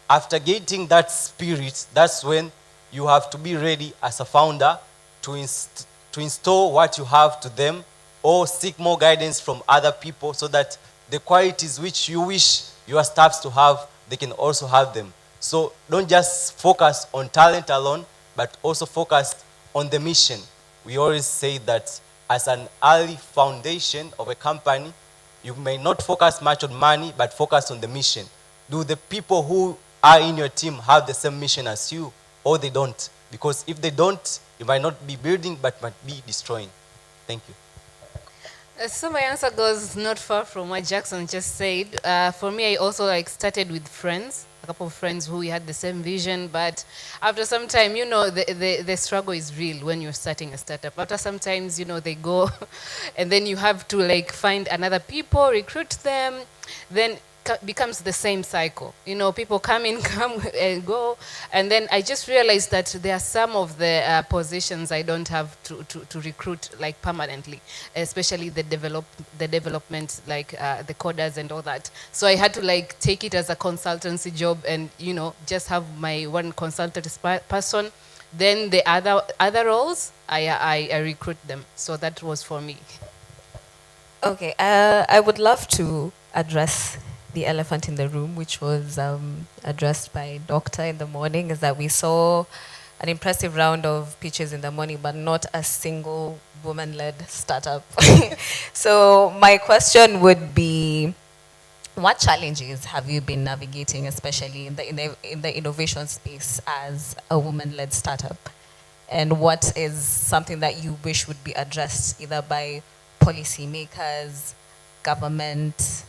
after getting that spirit, that's when you have to be ready as a founder to install what you have to them, or seek more guidance from other people, so that the qualities which you wish your staffs to have, they can also have them. So don't just focus on talent alone, but also focus on the mission. We always say that as an early foundation of a company, you may not focus much on money, but focus on the mission. Do the people who are in your team have the same mission as you, or they don't? Because if they don't, you might not be building, but might be destroying. Thank you. So my answer goes not far from what Jackson just said. For me, I also started with friends, a couple of friends who had the same vision, but after some time, the struggle is real when you're starting a startup. After sometimes, they go, and then you have to find another people, recruit them, then becomes the same cycle. People come and go, and then I just realized that there are some of the positions I don't have to recruit permanently, especially the development, the coders and all that. So I had to take it as a consultancy job, and just have my one consultant person. Then the other roles, I recruit them. So that was for me. Okay, I would love to address the elephant in the room, which was addressed by Doctor in the morning, is that we saw an impressive round of pitches in the morning, but not a single woman-led startup. So my question would be, what challenges have you been navigating, especially in the innovation space as a woman-led startup? And what is something that you wish would be addressed either by policymakers, government,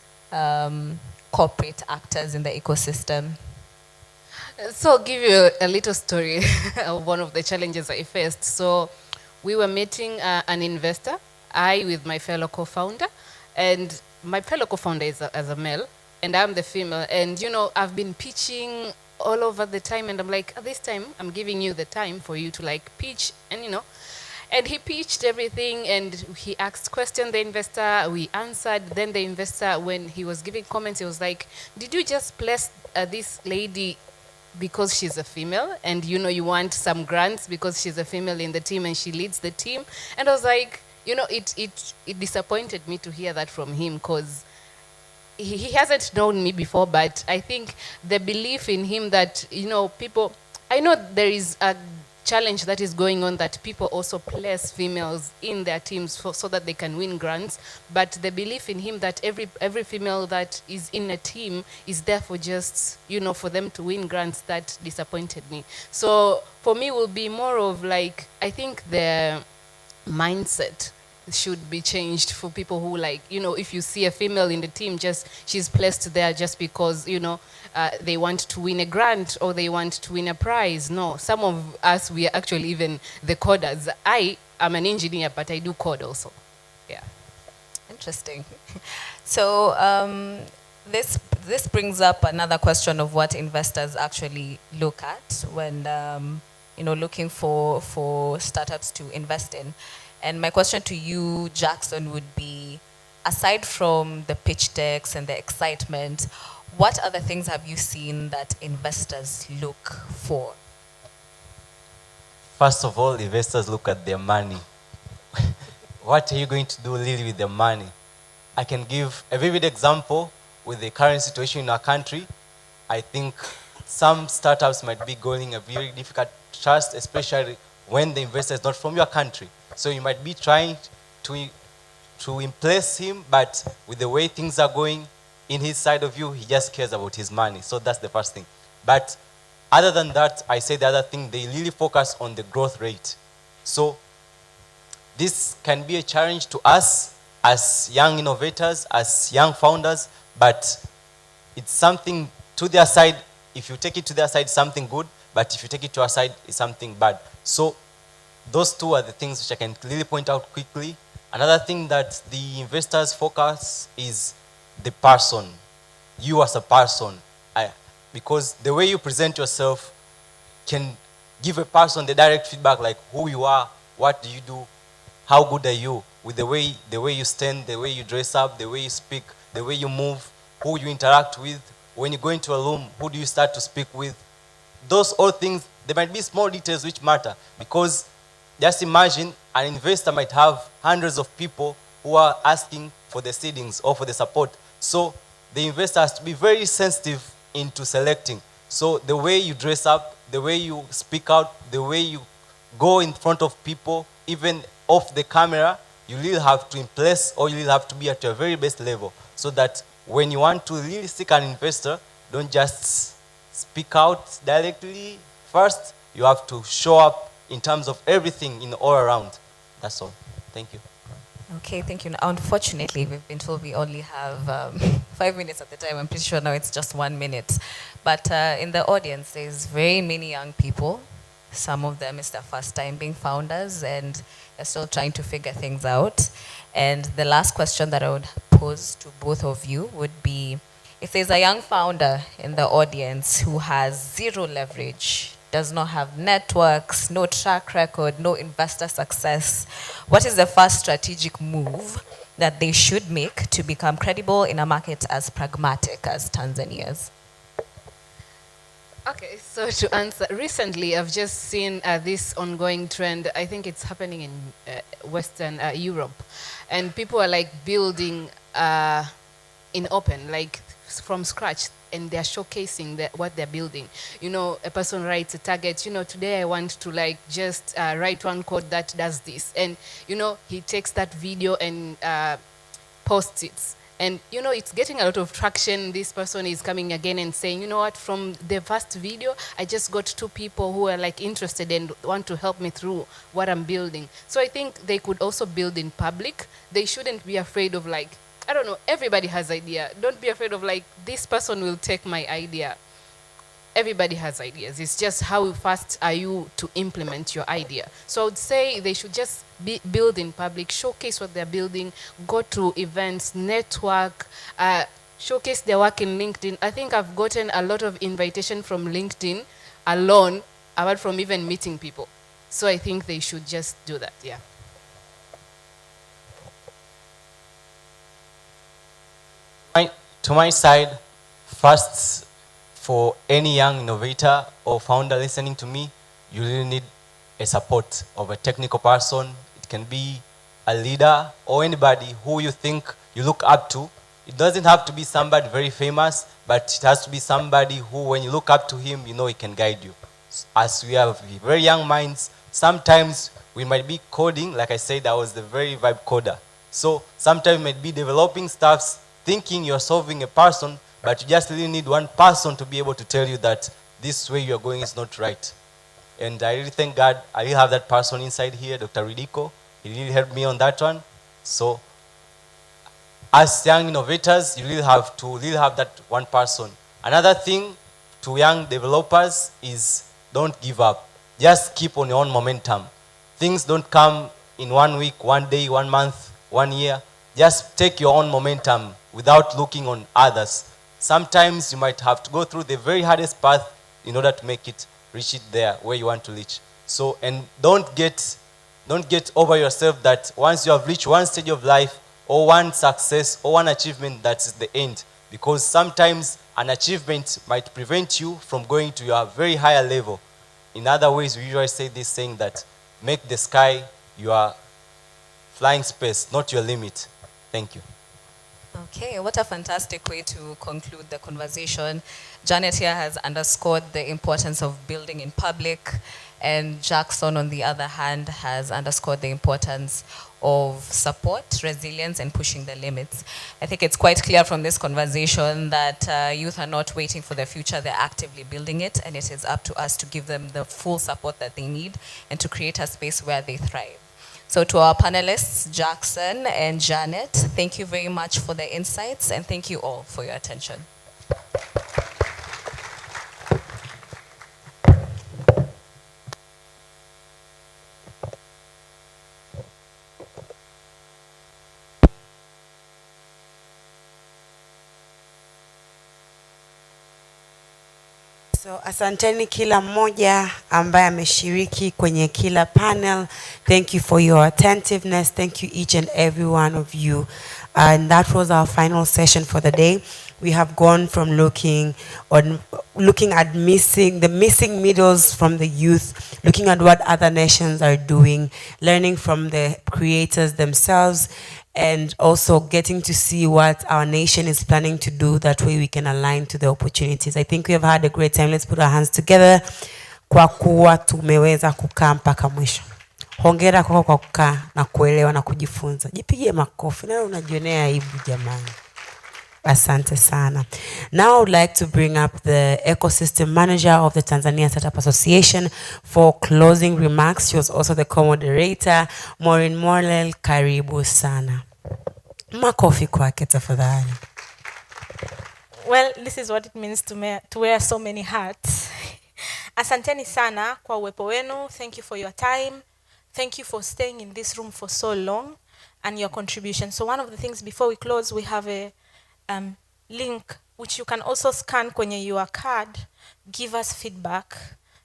corporate actors in the ecosystem? So I'll give you a little story of one of the challenges I faced. So we were meeting an investor, I with my fellow co-founder, and my fellow co-founder is a male, and I'm the female. And, you know, I've been pitching all over the time, and I'm like, this time I'm giving you the time for you to like pitch, and, you know. And he pitched everything, and he asked questions, the investor, we answered. Then the investor, when he was giving comments, he was like, did you just place this lady because she's a female, and you know you want some grants because she's a female in the team and she leads the team? And I was like, you know, it disappointed me to hear that from him, because he hasn't known me before, but I think the belief in him that, you know, people, I know there is a challenge that is going on, that people also place females in their teams so that they can win grants, but the belief in him that every female that is in a team is there for just, you know, for them to win grants, that disappointed me. So for me, it will be more of like, I think the mindset should be changed for people who, like, you know, if you see a female in the team, just she's placed there just because, you know, they want to win a grant or they want to win a prize. No, some of us, we are actually even the coders. I am an engineer, but I do code also. Yeah. Interesting. So this brings up another question of what investors actually look at when you know, looking for startups to invest in. And my question to you, Jackson, would be, aside from the pitch decks and the excitement, what other things have you seen that investors look for? First of all, investors look at their money. What are you going to do really with the money? I can give a vivid example with the current situation in our country. I think some startups might be going a very difficult trust, especially when the investor is not from your country. So you might be trying to impress him, but with the way things are going in his side of you, he just cares about his money. So that's the first thing. But other than that, I say the other thing, they really focus on the growth rate. So this can be a challenge to us as young innovators, as young founders, but it's something to their side. If you take it to their side, it's something good, but if you take it to our side, it's something bad. So those two are the things which I can clearly point out quickly. Another thing that the investors focus is the person, you as a person. Because the way you present yourself can give a person the direct feedback, like who you are, what do you do, how good are you, with the way you stand, the way you dress up, the way you speak, the way you move, who you interact with. When you go into a room, who do you start to speak with? Those all things, there might be small details which matter, because just imagine an investor might have hundreds of people who are asking for the seedings or for the support. So the investor has to be very sensitive into selecting. So the way you dress up, the way you speak out, the way you go in front of people, even off the camera, you really have to impress, or you really have to be at your very best level, so that when you want to really seek an investor, don't just speak out directly first. You have to show up in terms of everything in all around. That's all. Thank you. Okay, thank you. Unfortunately, we've been told we only have 5 minutes at the time. I'm pretty sure now it's just 1 minute. But in the audience, there's very many young people. Some of them, it's their first time being founders, and they're still trying to figure things out. And the last question that I would pose to both of you would be, if there's a young founder in the audience who has zero leverage, does not have networks, no track record, no investor success, what is the first strategic move that they should make to become credible in a market as pragmatic as Tanzania's? Okay, so to answer, recently I've just seen this ongoing trend. I think it's happening in Western Europe, and people are like building in open, like from scratch, and they're showcasing what they're building. You know, a person writes a target, you know, today I want to like just write one code that does this. And, you know, he takes that video and posts it. And, you know, it's getting a lot of traction. This person is coming again and saying, you know what, from the first video, I just got 2 people who are like interested and want to help me through what I'm building. So I think they could also build in public. They shouldn't be afraid of like, I don't know, everybody has idea. Don't be afraid of like, this person will take my idea. Everybody has ideas. It's just how fast are you to implement your idea. So I would say they should just build in public, showcase what they're building, go to events, network, showcase their work in LinkedIn. I think I've gotten a lot of invitation from LinkedIn alone, apart from even meeting people. So I think they should just do that, yeah. To my side, first, for any young innovator or founder listening to me, you really need a support of a technical person. It can be a leader or anybody who you think you look up to. It doesn't have to be somebody very famous, but it has to be somebody who, when you look up to him, you know he can guide you. As we have very young minds, sometimes we might be coding. Like I said, I was the very vibe coder. So sometimes we might be developing stuffs, thinking you're solving a person, but you just really need one person to be able to tell you that this way you're going is not right. And I really thank God I really have that person inside here, Dr. Ridiko. He really helped me on that one. So as young innovators, you really have to really have that one person. Another thing to young developers is don't give up. Just keep on your own momentum. Things don't come in 1 week, 1 day, 1 month, 1 year. Just take your own momentum without looking on others. Sometimes you might have to go through the very hardest path in order to make it, reach it there where you want to reach. So, and don't get over yourself that once you have reached one stage of life or one success or one achievement, that's the end. Because sometimes an achievement might prevent you from going to your very higher level. In other ways, we usually say this saying that make the sky your flying space, not your limit. Thank you. Okay, what a fantastic way to conclude the conversation. Janet here has underscored the importance of building in public, and Jackson, on the other hand, has underscored the importance of support, resilience, and pushing the limits. I think it's quite clear from this conversation that youth are not waiting for their future, they're actively building it, and it is up to us to give them the full support that they need and to create a space where they thrive. So to our panelists, Jackson and Janet, thank you very much for the insights, and thank you all for your attention. So asanteni kila mmoja ambaye ameshiriki kwenye kila panel. Thank you for your attentiveness. Thank you each and every one of you. And that was our final session for the day. We have gone from looking at the missing middles from the youth, looking at what other nations are doing, learning from the creators themselves, and also getting to see what our nation is planning to do. That way we can align to the opportunities. I think we have had a great time. Let's put our hands together kwa kuwa tumeweza kukaa mpaka mwisho. Hongera kwa kukaa na kuelewa na kujifunza. Jipigie makofi. Na unajionea aibu jamani. Asante sana. Now I would like to bring up the ecosystem manager of the Tanzania Startup Association for closing remarks. She was also the co-moderator. Maureen Morlel, karibu sana. Makofi kwake tafadhali. Well, this is what it means to wear so many hats. Asanteni sana kwa uwepo wenu. Thank you for your time. Thank you for staying in this room for so long and your contribution. So one of the things before we close, we have a link which you can also scan kwenye your card. Give us feedback.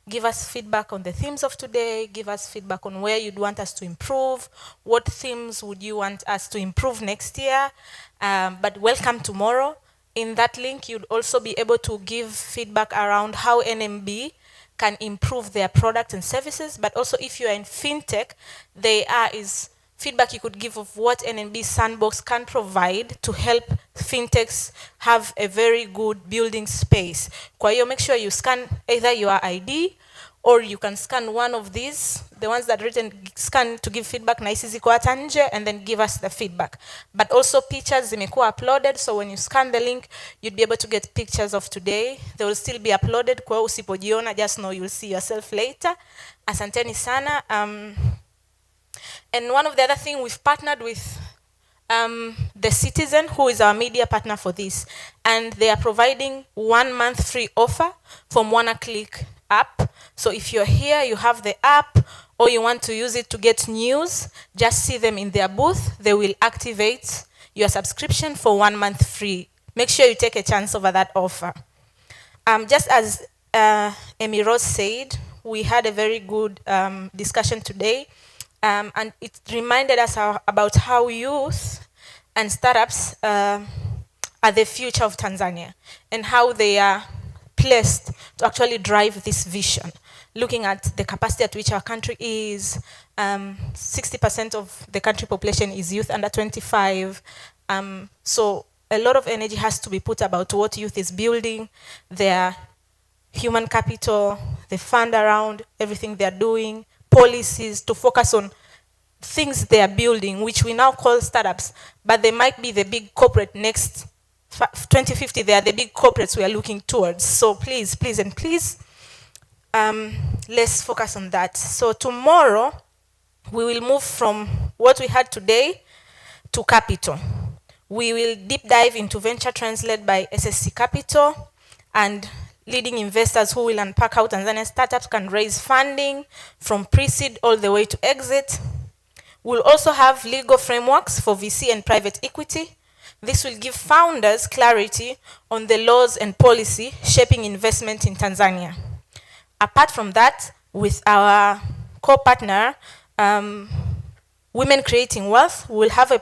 Give us feedback on the themes of today. Give us feedback on where you'd want us to improve. What themes would you want us to improve next year? But welcome tomorrow. In that link, you'd also be able to give feedback around how NMB can improve their products and services. But also if you are in fintech, there is feedback you could give of what NMB Sandbox can provide to help fintechs have a very good building space. Kwa hiyo make sure you scan either your ID or you can scan one of these, the ones that written scan to give feedback na hizi ziko hata nje, and then give us the feedback. But also pictures zimekuwa uploaded, so when you scan the link, you'd be able to get pictures of today. They will still be uploaded, kwa usipojiona, just know you'll see yourself later. Asanteni sana. And one of the other things, we've partnered with the Citizen, who is our media partner for this, and they are providing 1 month free offer from WannaClick app. So if you're here, you have the app, or you want to use it to get news, just see them in their booth. They will activate your subscription for 1 month free. Make sure you take a chance over that offer. Just as Amy Rose said, we had a very good discussion today, and it reminded us about how youth and startups are the future of Tanzania, and how they are placed to actually drive this vision. Looking at the capacity at which our country is, 60% of the country population is youth under 25. So a lot of energy has to be put about what youth is building, their human capital, the fund around everything they're doing, policies to focus on things they are building, which we now call startups, but they might be the big corporate next 2050. They are the big corporates we are looking towards. So please, please, and please, let's focus on that. So tomorrow, we will move from what we had today to capital. We will deep dive into venture trends led by SSC Capital and leading investors who will unpack how Tanzanian startups can raise funding from pre-seed all the way to exit. We'll also have legal frameworks for VC and private equity. This will give founders clarity on the laws and policy shaping investment in Tanzania. Apart from that, with our co-partner, Women Creating Wealth, we'll have a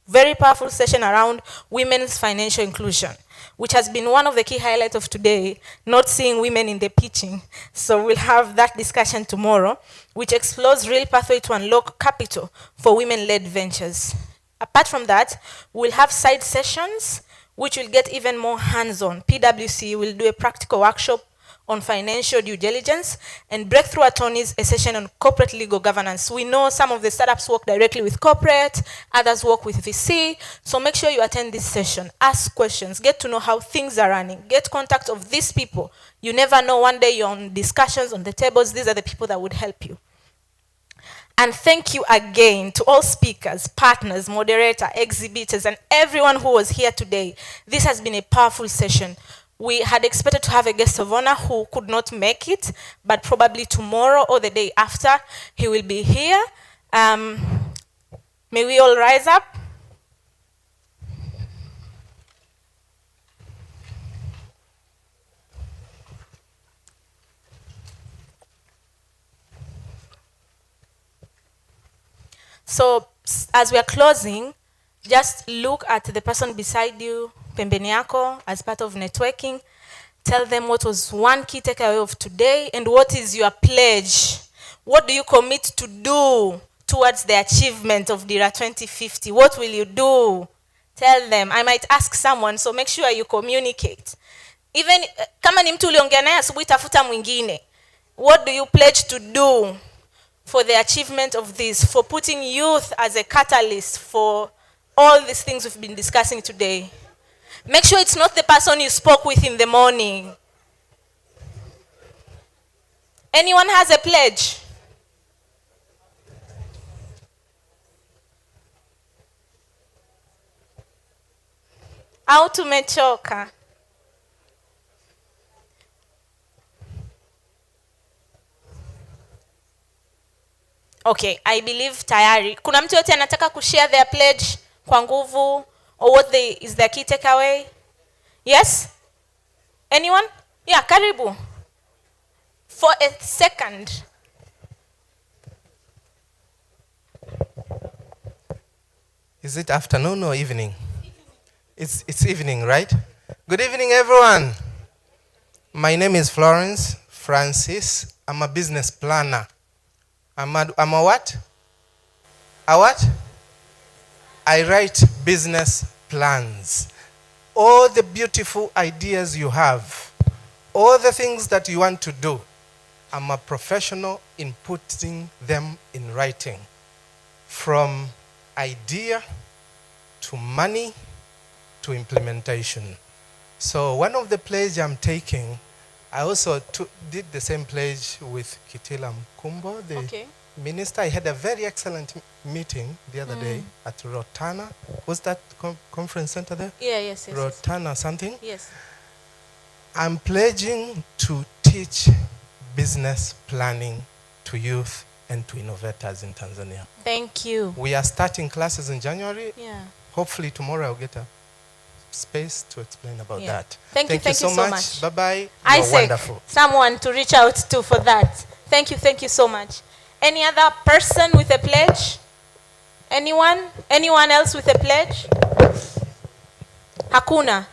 very powerful session around women's financial inclusion, which has been one of the key highlights of today, not seeing women in the pitching. So we'll have that discussion tomorrow, which explores real pathway to unlock capital for women-led ventures. Apart from that, we'll have side sessions, which will get even more hands-on. PwC will do a practical workshop on financial due diligence, and Breakthrough Attorneys, a session on corporate legal governance. We know some of the startups work directly with corporate, others work with VC, so make sure you attend this session. Ask questions, get to know how things are running, get contact of these people. You never know, one day you're on discussions on the tables, these are the people that would help you. And thank you again to all speakers, partners, moderator, exhibitors, and everyone who was here today. This has been a powerful session. We had expected to have a guest of honor who could not make it, but probably tomorrow or the day after, he will be here. May we all rise up? So as we are closing, just look at the person beside you, pembeni yako, as part of networking. Tell them what was one key takeaway of today and what is your pledge. What do you commit to do towards the achievement of DIRA 2050? What will you do? Tell them. I might ask someone, so make sure you communicate. Even kama ni mtu uliongea naye asubuhi, tafuta mwingine. What do you pledge to do for the achievement of this, for putting youth as a catalyst for all these things we've been discussing today? Make sure it's not the person you spoke with in the morning. Anyone has a pledge? Au tumechoka? Okay, I believe tayari. Kuna mtu yote anataka kushare their pledge kwa nguvu, or what is their key takeaway? Yes? Anyone? Yeah, karibu. For a second. Is it afternoon or evening? It's evening, right? Good evening, everyone. My name is Florence Francis. I'm a business planner. I'm a what? A what? I write business plans. all the beautiful ideas you have, all the things that you want to do, I'm a professional in putting them in writing. From idea to money to implementation. So one of the pledges I'm taking, I also did the same pledge with Kitila Mkumbo, the minister. I had a very excellent meeting the other day at Rotana. Was that conference center there? Yeah, yes. Rotana something? Yes. I'm pledging to teach business planning to youth and to innovators in Tanzania. Thank you. We are starting classes in January. Yeah. Hopefully tomorrow I'll get a space to explain about that. Thank you so much. Bye-bye. Isaac, wonderful. Someone to reach out to for that. Thank you so much. Any other person with a pledge? Anyone? Anyone else with a pledge? Hakuna.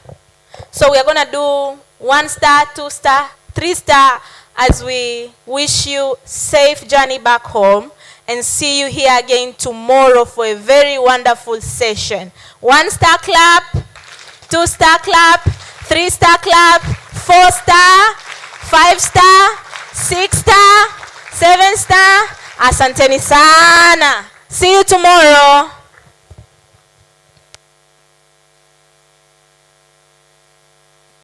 So we are going to do 1 star, 2 star, 3 star as we wish you safe journey back home and see you here again tomorrow for a very wonderful session. 1 star clap, 2 star clap, 3 star clap, 4 star, 5 star, 6 star, 7 star. Asanteni sana. See you tomorrow.